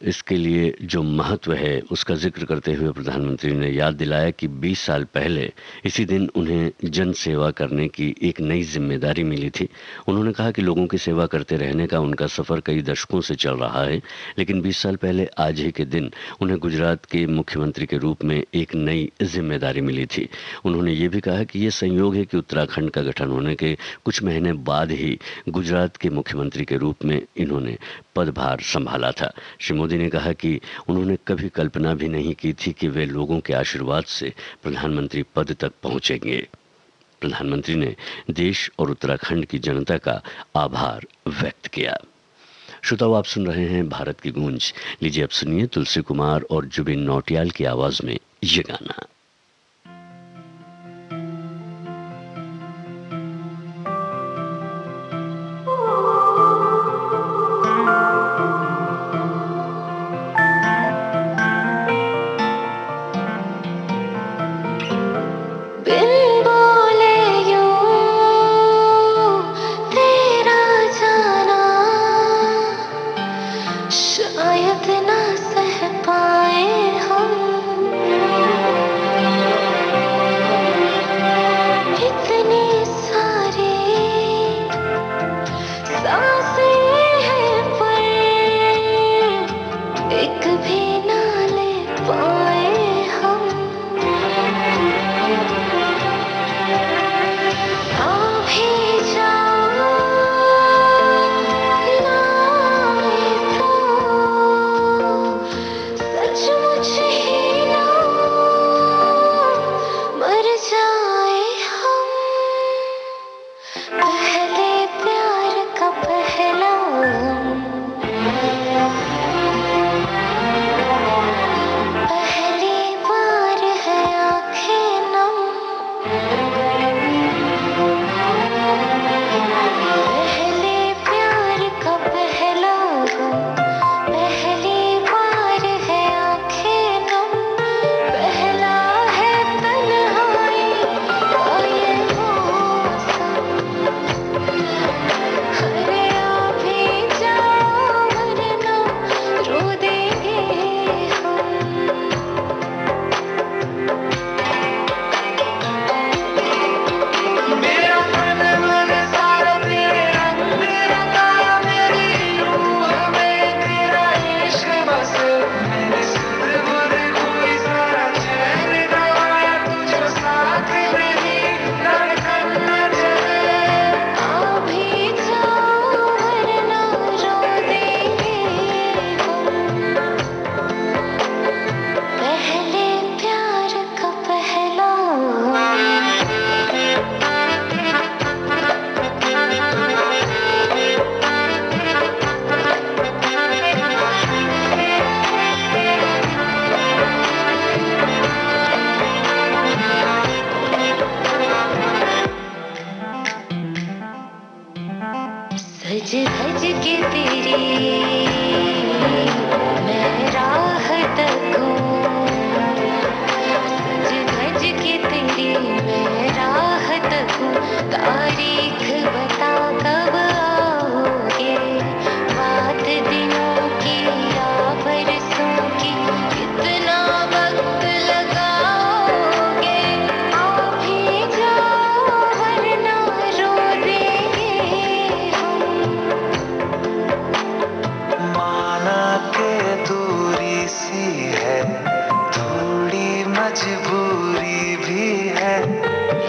इसके लिए जो महत्व है उसका जिक्र करते हुए प्रधानमंत्री ने याद दिलाया कि 20 साल पहले इसी दिन उन्हें जन सेवा करने की एक नई जिम्मेदारी मिली थी। उन्होंने कहा कि लोगों की सेवा करते रहने का उनका सफ़र कई दशकों से चल रहा है, लेकिन 20 साल पहले आज ही के दिन उन्हें गुजरात के मुख्यमंत्री के रूप में एक नई जिम्मेदारी मिली थी। उन्होंने ये भी कहा कि ये संयोग है कि उत्तराखंड का गठन होने के कुछ महीने बाद ही गुजरात के मुख्यमंत्री के रूप में इन्होंने पदभार संभाला था। श्री मोदी ने कहा कि उन्होंने कभी कल्पना भी नहीं की थी कि वे लोगों के आशीर्वाद से प्रधानमंत्री पद तक पहुंचेंगे। प्रधानमंत्री ने देश और उत्तराखंड की जनता का आभार व्यक्त किया। श्रोताओ, आप सुन रहे हैं भारत की गूंज। लीजिए अब सुनिए तुलसी कुमार और जुबिन नौटियाल की आवाज में ये गाना। सज धज के तेरी मैं राह तकूं, सज धज के तेरी मैं राह तकूं, तारीख बता कब आओगे, बात दिनों की या बरसों की, कितना वक्त लगाओगे, आ भी जाओ वरना रो देंगे माना के दूरी सी है, थोड़ी मजबूरी भी है,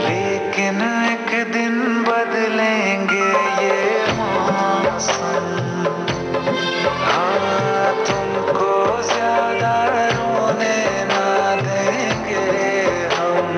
लेकिन एक दिन बदलेंगे ये मौसम। हाँ, तुमको ज्यादा रोने ना देंगे हम।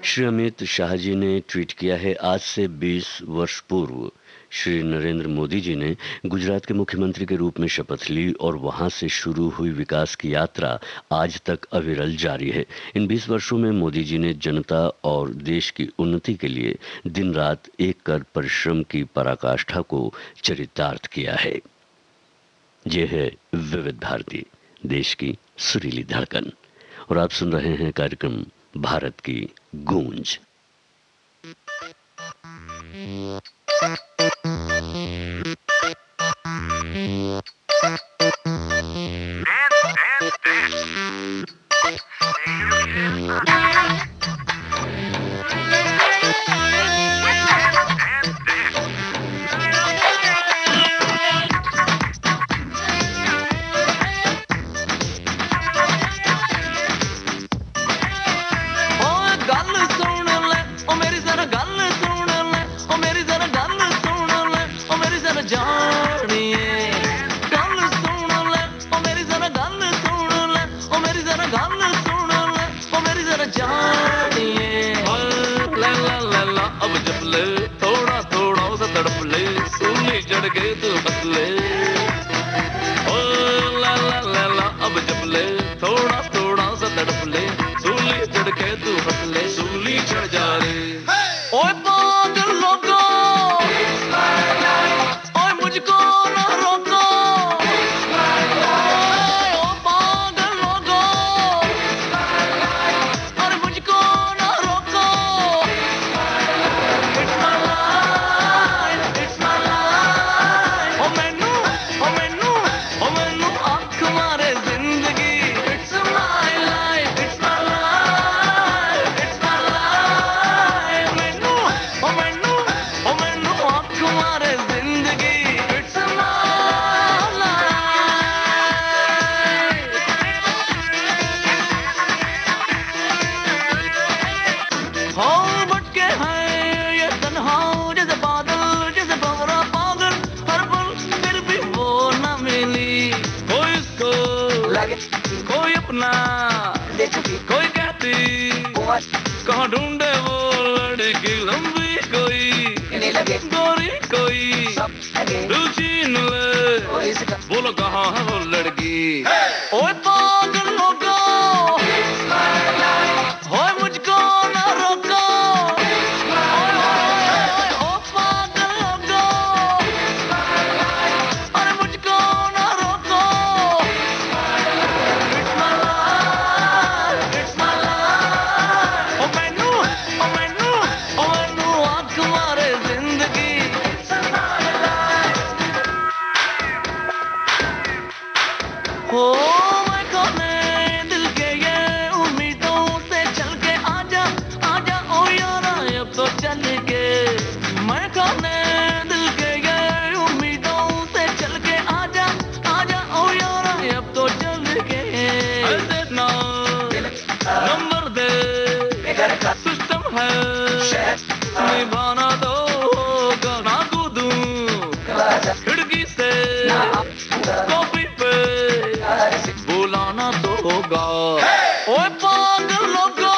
श्री अमित शाह जी ने ट्वीट किया है, आज से 20 वर्ष पूर्व श्री नरेंद्र मोदी जी ने गुजरात के मुख्यमंत्री के रूप में शपथ ली और वहां से शुरू हुई विकास की यात्रा आज तक अविरल जारी है। इन 20 वर्षों में मोदी जी ने जनता और देश की उन्नति के लिए दिन रात एक कर परिश्रम की पराकाष्ठा को चरितार्थ किया है। ये है विविध भारती, देश की सुरीली धड़कन, और आप सुन रहे हैं कार्यक्रम भारत की गूंज। कहाँ ढूंढे वो लड़की लंबी कोई गोरी कोई दिल छीन ले बोलो कहाँ है वो लड़की ओए पागल लोगो ओए मुझको ना रोको ओ पागल लोगो अरे मुझको ना रोको It's my life ओ मैनू आँख मारे जिंदगी हो मैं कौन है दिल के ये उम्मीदों से चल के आजा आजा ओ यारा अब तो चल के मैं कौन है दिल के ये उम्मीदों से चल के आजा आजा ओ यारा अब तो चल के ऐसे ना नंबर दे सिस्टम है निभाना तो होगा ना कूदूं खिड़की से कॉफी पे बुलाना तो होगा ओए पागल लोगो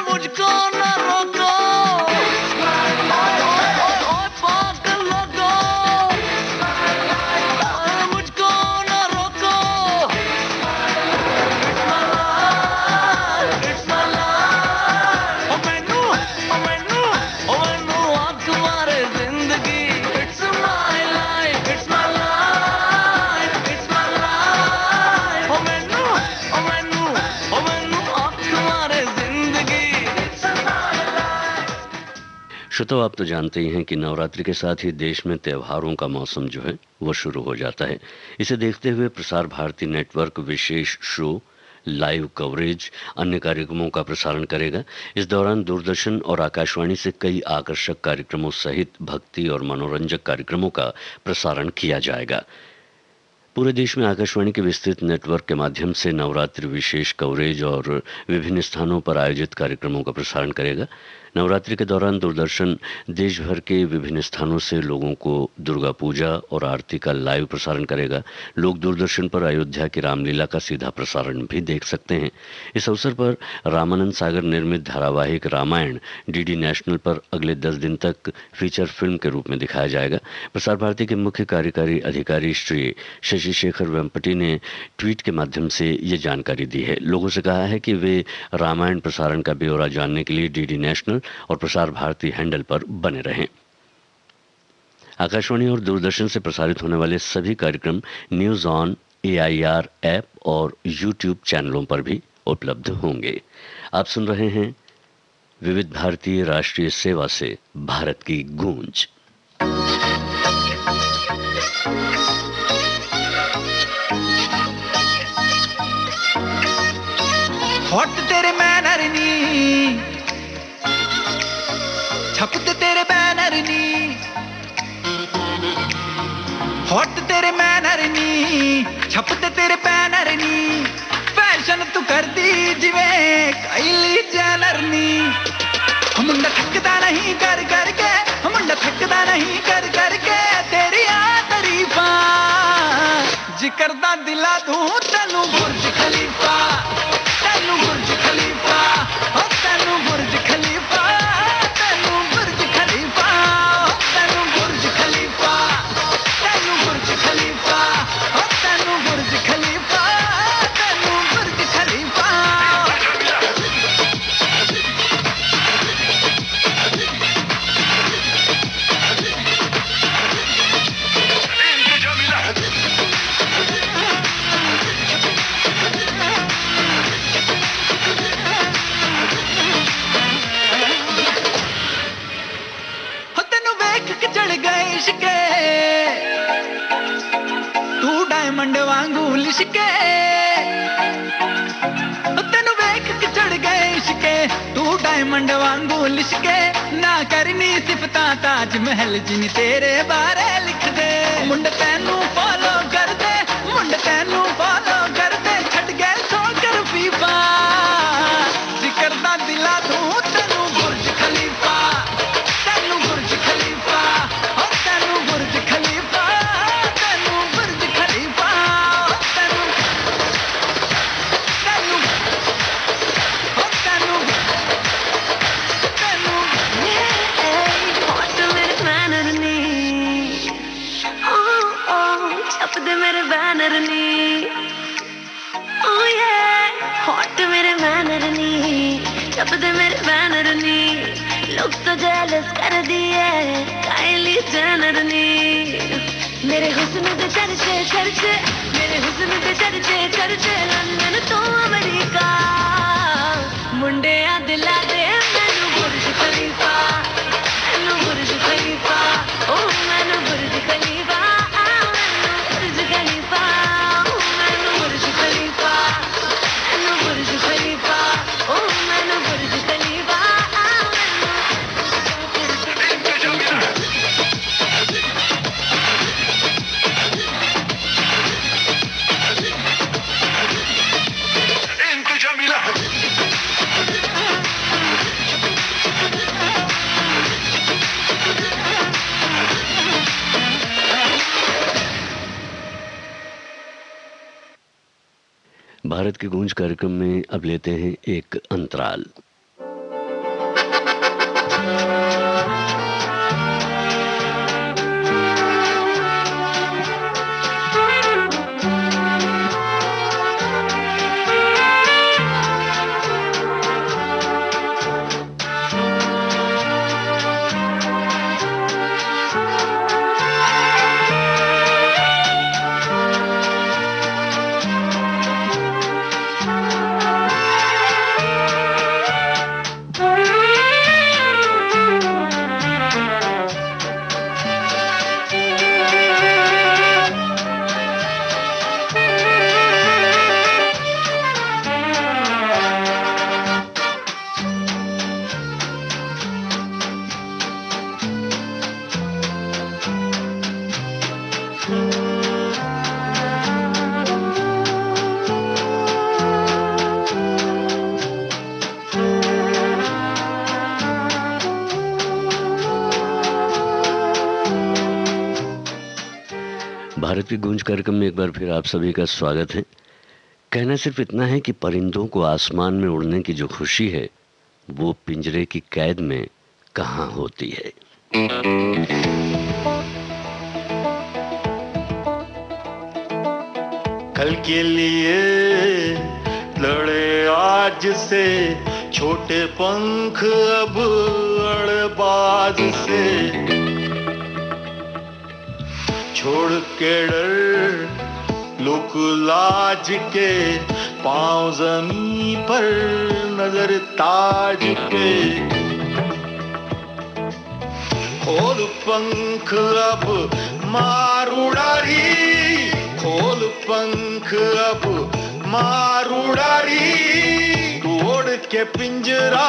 मुझको ना रोको ओए पागल लोगो मुझको ना रोको It's my life ओ मैनू आँख मारे जिंदगी It's my life It's my life It's my life ओ मैनू आँख मारे जिंदगी It's my life श्रोताओ, आप तो जानते ही हैं कि नवरात्रि के साथ ही देश में त्योहारों का मौसम जो है वो शुरू हो जाता है। इसे देखते हुए प्रसार भारती नेटवर्क विशेष शो, लाइव कवरेज, अन्य कार्यक्रमों का प्रसारण करेगा। इस दौरान दूरदर्शन और आकाशवाणी से कई आकर्षक कार्यक्रमों सहित भक्ति और मनोरंजक कार्यक्रमों का प्रसारण किया जाएगा। पूरे देश में आकाशवाणी के विस्तृत नेटवर्क के माध्यम से नवरात्रि विशेष कवरेज और विभिन्न स्थानों पर आयोजित कार्यक्रमों का प्रसारण करेगा। नवरात्रि के दौरान दूरदर्शन देश भर के विभिन्न स्थानों से लोगों को दुर्गा पूजा और आरती का लाइव प्रसारण करेगा। लोग दूरदर्शन पर अयोध्या की रामलीला का सीधा प्रसारण भी देख सकते हैं। इस अवसर पर रामानंद सागर निर्मित धारावाहिक रामायण डीडी नेशनल पर अगले 10 दिन तक फीचर फिल्म के रूप में दिखाया जाएगा। प्रसार भारती के मुख्य कार्यकारी अधिकारी श्री शशि शेखर वेम्पटी ने ट्वीट के माध्यम से ये जानकारी दी है। लोगों से कहा है कि वे रामायण प्रसारण का ब्यौरा जानने के लिए डीडी नेशनल और प्रसार भारती हैंडल पर बने रहें। आकाशवाणी और दूरदर्शन से प्रसारित होने वाले सभी कार्यक्रम न्यूज ऑन AIR ऐप और YouTube चैनलों पर भी उपलब्ध होंगे। आप सुन रहे हैं विविध भारतीय राष्ट्रीय सेवा से भारत की गूंज। हॉट तेरे मैनर नी, छपते तेरे बैनर नी, हॉट तेरे मैनर नी, छपते तेरे बैनर नी, फैशन तू कर दी जिवें काइली जेनर नी। मुंडा थकदा नहीं कर करके, मुंडा थकदा नहीं कर करके तेरी तारीफा, जिक्र दा दिला दूं तैनू बुर्ज खलीफा, तैनू बुर्ज खलीफा, ओ तैनू बुर्ज खलीफा, तैनू बुर्ज खलीफा, तैनू बुर्ज खलीफा, तैनू बुर्ज खलीफा, ओ तैनू बुर्ज खलीफा, तैनू बुर्ज खलीफा। चढ़ गए इश्के तू डायमंड वांगू लिशके, तेनू वेख के चढ़ गए इश्के तू डायमंड वांगू लिशके, ना करनी सिफता ताज महल जिन तेरे बारे लिख दे। मुंड तैनू फॉलो कर दे, मुंड तैनू फॉलो कर दे, छड़ गए छोकर फीफा, जिक्र दा दिला दूं तैनू बुर्ज खलीफा, तैनू बुर्ज खलीफा, ओ तैनू बुर्ज खलीफा, तैनू बुर्ज खलीफा, तैनू तैनू ओ तैनू तैनू हॉट मेरे बैनर नी, ओ छपदे मेरे बैनर नी, ओ ये हॉट मेरे बैनर नी, छपदे मेरे बैनर नी, लोग तो जेलस कर दिए काइली जेनर नी। मेरे हुस्न दे चर्चे चर्चे, मेरे हुस्न दे चर्चे चर्चे, लंदन तो अमेरिका, मुंडे आ दिला दे मैनू बुर्ज खलीफा, मैनू बुर्ज खलीफा, ओ मैनू बुर्ज खलीफा, मैनू बुर्ज खलीफा, मैनू बुर्ज खलीफा, मैनू बुर्ज खलीफा, ओ मैनू बुर्ज खलीफा। भारत की गूंज कार्यक्रम में अब लेते हैं एक अंतराल। भारत की गूंज कार्यक्रम में एक बार फिर आप सभी का स्वागत है। कहना सिर्फ इतना है कि परिंदों को आसमान में उड़ने की जो खुशी है वो पिंजरे की कैद में कहाँ होती है। कल के लिए लड़े आज से छोटे पंख अब अड़बाज से, छोड़ के डर लुक लाज के पांव जमीन पर नजर ताज पे, खोल पंख अब मार उड़ारी, खोल पंख अब मार उड़ारी, के पिंजरा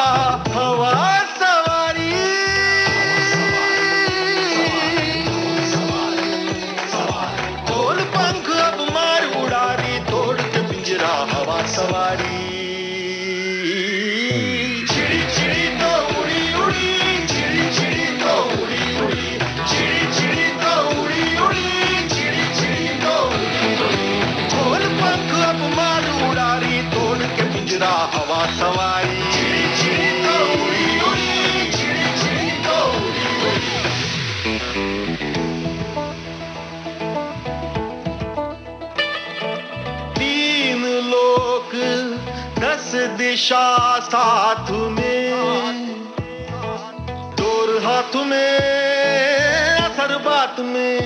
हवा सवारी खोल पंख अब मार उड़ारी तोड़ के पिंजरा हवा सवारी चिड़ी चिड़ी तो उड़ी उड़ी चिड़ी चिड़ी तो उड़ी उड़ी चिड़ी चिड़ी तो उड़ी उड़ी चिड़ी चिड़ी तो उड़ी उड़ी खोल पंख अब मार उड़ारी तोड़ के पिंजरा हवा सवारी चिड़ी चिड़ी तो उड़ी उड़ी चिड़ी चिड़ी तो उड़ी उड़ी तीन लोक 10 दिशा साथ में डोर हाथ में असर बात में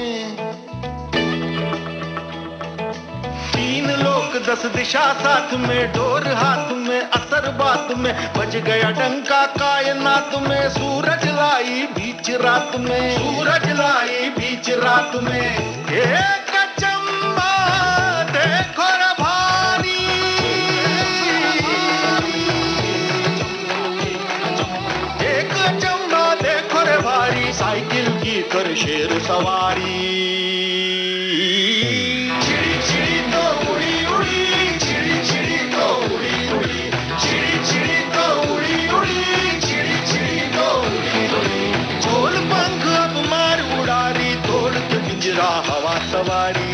तीन लोक 10 दिशा साथ में डोर हाथ में असर बात में बज गया डंका कायनात में सूरज लाई बीच रात में सूरज लाई बीच रात में एक चम्मा देखो रे भारी एक चम्मा देखो रे भारी साइकिल की कर शेर सवारी चिड़ी चिड़ी तो उड़ी उड़ी चिड़ी चिड़ी तो उड़ी उड़ी चिड़ी चिड़ी तो उड़ी उड़ी चिड़ी चिड़ी तो उड़ी उड़ी खोल पंख अब मार उड़ारी तोड़ के पिंजरा हवा सवारी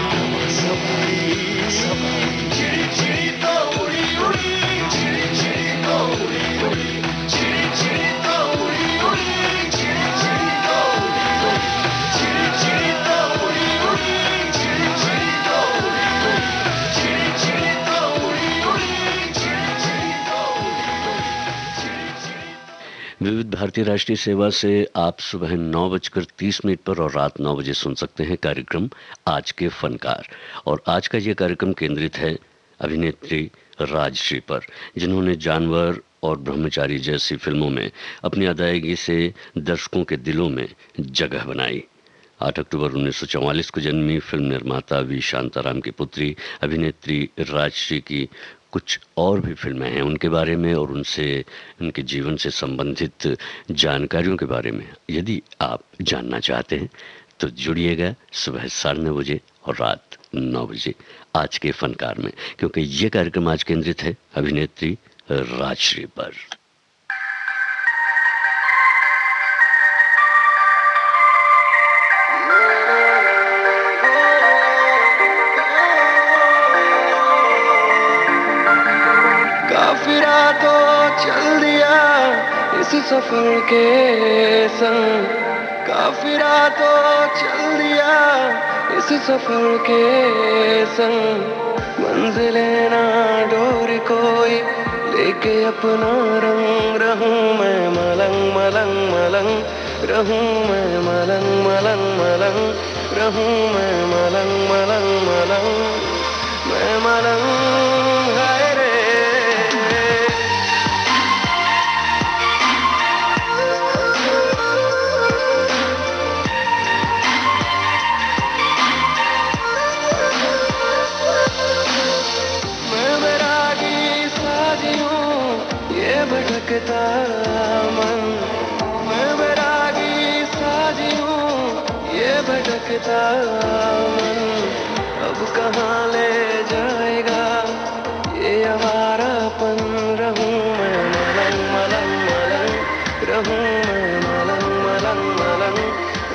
चिड़ी चिड़ी तो उड़ी उड़ी चिड़ी चिड़ी तो उड़ी उड़ी चिड़ी चिड़ी तो उड़ी उड़ी चिड़ी चिड़ी तो उड़ी उड़ी चिड़ी चिड़ी तो उड़ी उड़ी चिड़ी चिड़ी तो उड़ी उड़ी चिड़ी चिड़ी तो उड़ी उड़ी चिड़ी चिड़ी तो उड़ी उड़ी। विविध भारतीय राष्ट्रीय सेवा से आप सुबह 9:30 पर और रात 9 बजे सुन सकते हैं कार्यक्रम आज के फनकार। और आज का ये कार्यक्रम केंद्रित है अभिनेत्री राजश्री पर, जिन्होंने जानवर और ब्रह्मचारी जैसी फिल्मों में अपनी अदायगी से दर्शकों के दिलों में जगह बनाई। 8 अक्टूबर 1944 को जन्मी फिल्म निर्माता वी शांताराम की पुत्री अभिनेत्री राजश्री की कुछ और भी फिल्में हैं। उनके बारे में और उनसे उनके जीवन से संबंधित जानकारियों के बारे में यदि आप जानना चाहते हैं तो जुड़िएगा सुबह 9:30 बजे और रात 9 बजे आज के फनकार में, क्योंकि ये कार्यक्रम आज केंद्रित है अभिनेत्री राजश्री पर। काफिरा तो चल दिया इस सफर के संग काफिरा तो चल दिया इस सफर के संग मंजिलें ना डोर कोई लेके अपना रंग रहूं मैं मलंग मलंग मलंग रहूं मैं मलंग मलंग मलंग रहूं मैं मलंग मलंग मलंग मैं मलंग हाय रे भटकता मन मैं बैरागी साजी हूँ ये भटकता मन अब कहाँ ले जाएगा ये आवारापन रहूं मैं मलंग मलंग मलंग रहूं मैं मलंग मलंग मलंग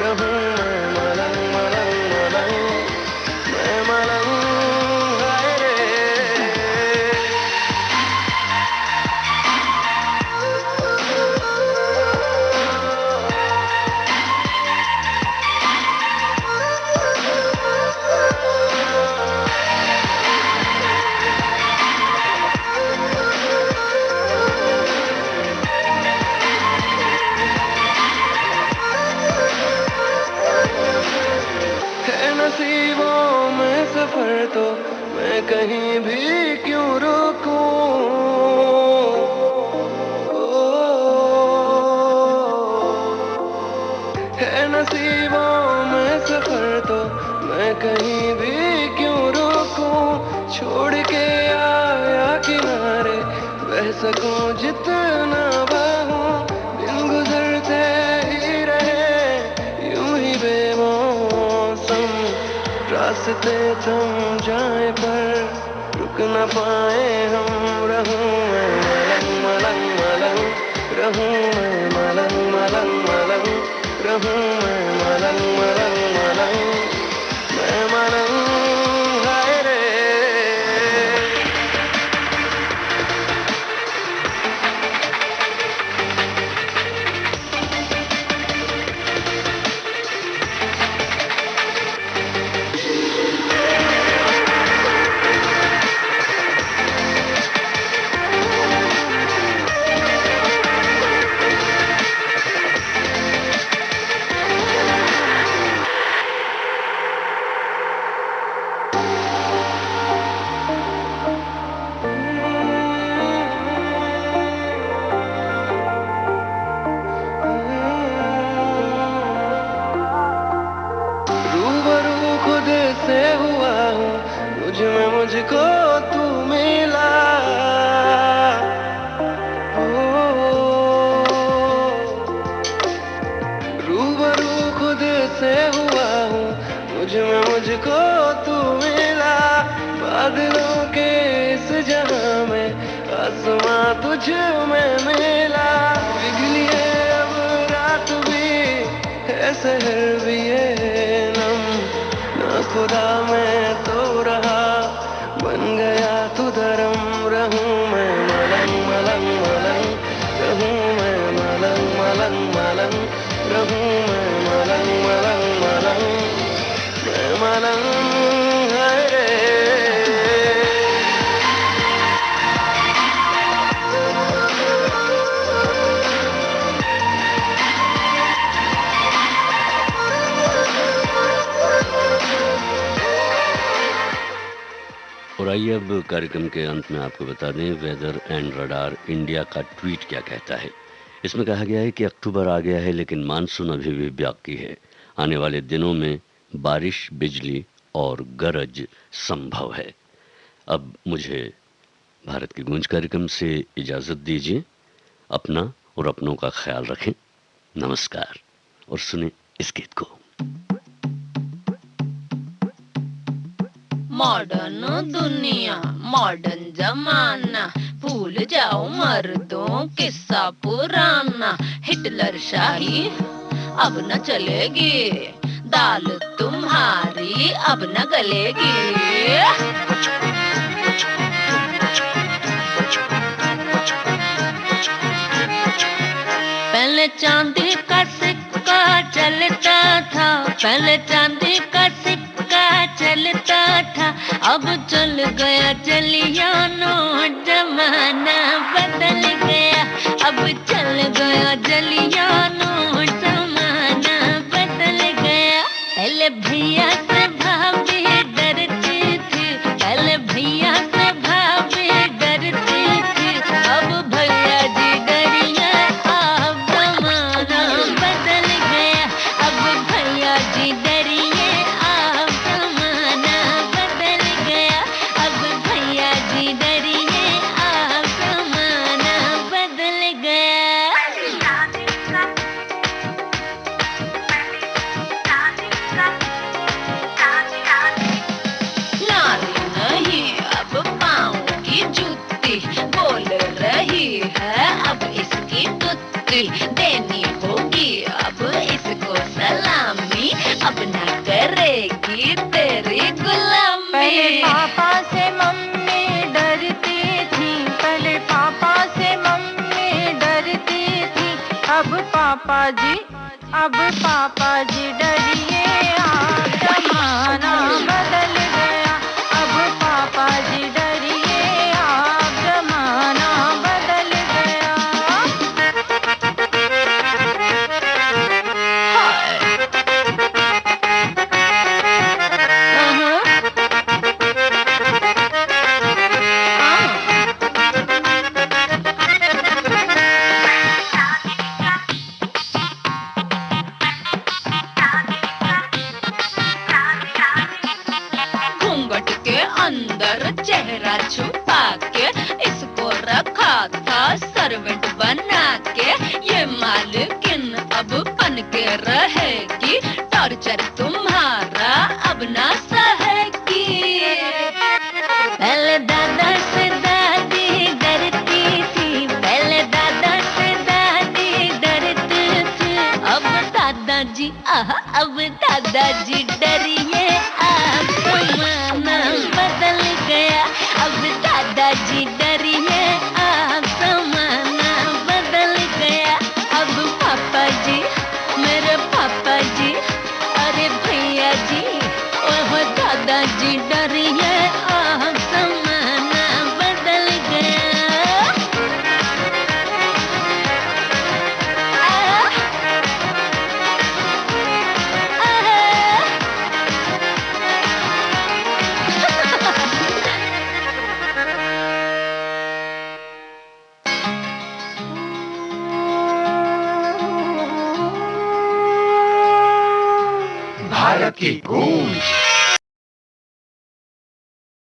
रहूं मैं मलंग मलंग मलंग मैं मलंग हाय रे नसीबों में सफर तो मैं कहीं भी क्यों रुकूं है नसीबों में सफर तो मैं कहीं भी क्यों रुकूं छोड़ के आया किनारे बह कह सकूं जितना बाहों दिन गुजरते ही रहे यूं ही बेमौसम रास्ते थम जाए पर रुक न पाए हम रहूं मैं मलंग मलंग मलंग रहूं मैं मलंग मलंग मलंग रहूं मैं मलंग मलंग मलंग मैं मलंग हाय रे से हुआ हूँ मुझ में मुझको तू मिला रूबरू खुद से हुआ हूँ मुझ में मुझको तू मिला बादलों के इस जहां में आसमां तुझ में मिला पिघली है अब रात भी है शहर भी है नम खुदा मैं तो रहा बन गया तू धर्म रहूं मैं मलंग मलंग मलंग रहूं मैं मलंग मलंग मलंग रहूं मैं मलंग मलंग मलंग मैं मलंग हाय रे और आइए अब कार्यक्रम के अंत में आपको बता दें वेदर एंड रडार इंडिया का ट्वीट क्या कहता है। इसमें कहा गया है कि अक्टूबर आ गया है लेकिन मानसून अभी भी बाकी है। आने वाले दिनों में बारिश, बिजली और गरज संभव है। अब मुझे भारत की गूंज कार्यक्रम से इजाज़त दीजिए। अपना और अपनों का ख्याल रखें। नमस्कार और सुने इस गीत को। मॉडर्न दुनिया, मॉडर्न जमाना, भूल जाओ मर्दों किस्सा पुराना। हिटलर शाही अब न चलेगी, दाल तुम्हारी अब न गलेगी। पहले चांदी का सिक्का चलता था, पहले चांदी का सिक्का चलता था, अब चल गया जलियानो जमाना बदल गया। अब चल गया जलियानो जमाना बदल गया। पहले भैया से भाभी डरती थी, पहले भैया से भाभी डरती थी, अब भैया जी डरिए अब जमाना बदल गया। अब भैया जी डरिए अब जमाना बदल गया। अब भैया जी डरिए अब जमाना बदल गया। नारी नहीं अब पाँव की जूती, बोल रही है अब इसकी तुत्ती। देनी होगी अब इसको सलामी, अब ना करेगी तेरी गुलामी। पहले पापा से मम्मी डरती थी, पहले पापा से मम्मी डरती थी, अब पापा जी डरिए आप जमाना बदल गया। अब पापा जी डरिए आप जमाना बदल गया। सर्वेंट बना के ये मालकिन अब बन के रहेगी, टॉर्चर तुम्हारा अब ना सहेगी। पहले दादा से दादी डरती थी, पहले दादा से दादी डरती थी, अब दादाजी अब दादाजी डरिए, अब जमाना बदल गया, अब दादाजी डरिए, अब जमाना बदल गया। अब पापा जी, मेरे पापा जी, अरे भैया जी, ओह दादाजी डरिए, अब जमाना बदल गया। भारत की गूंज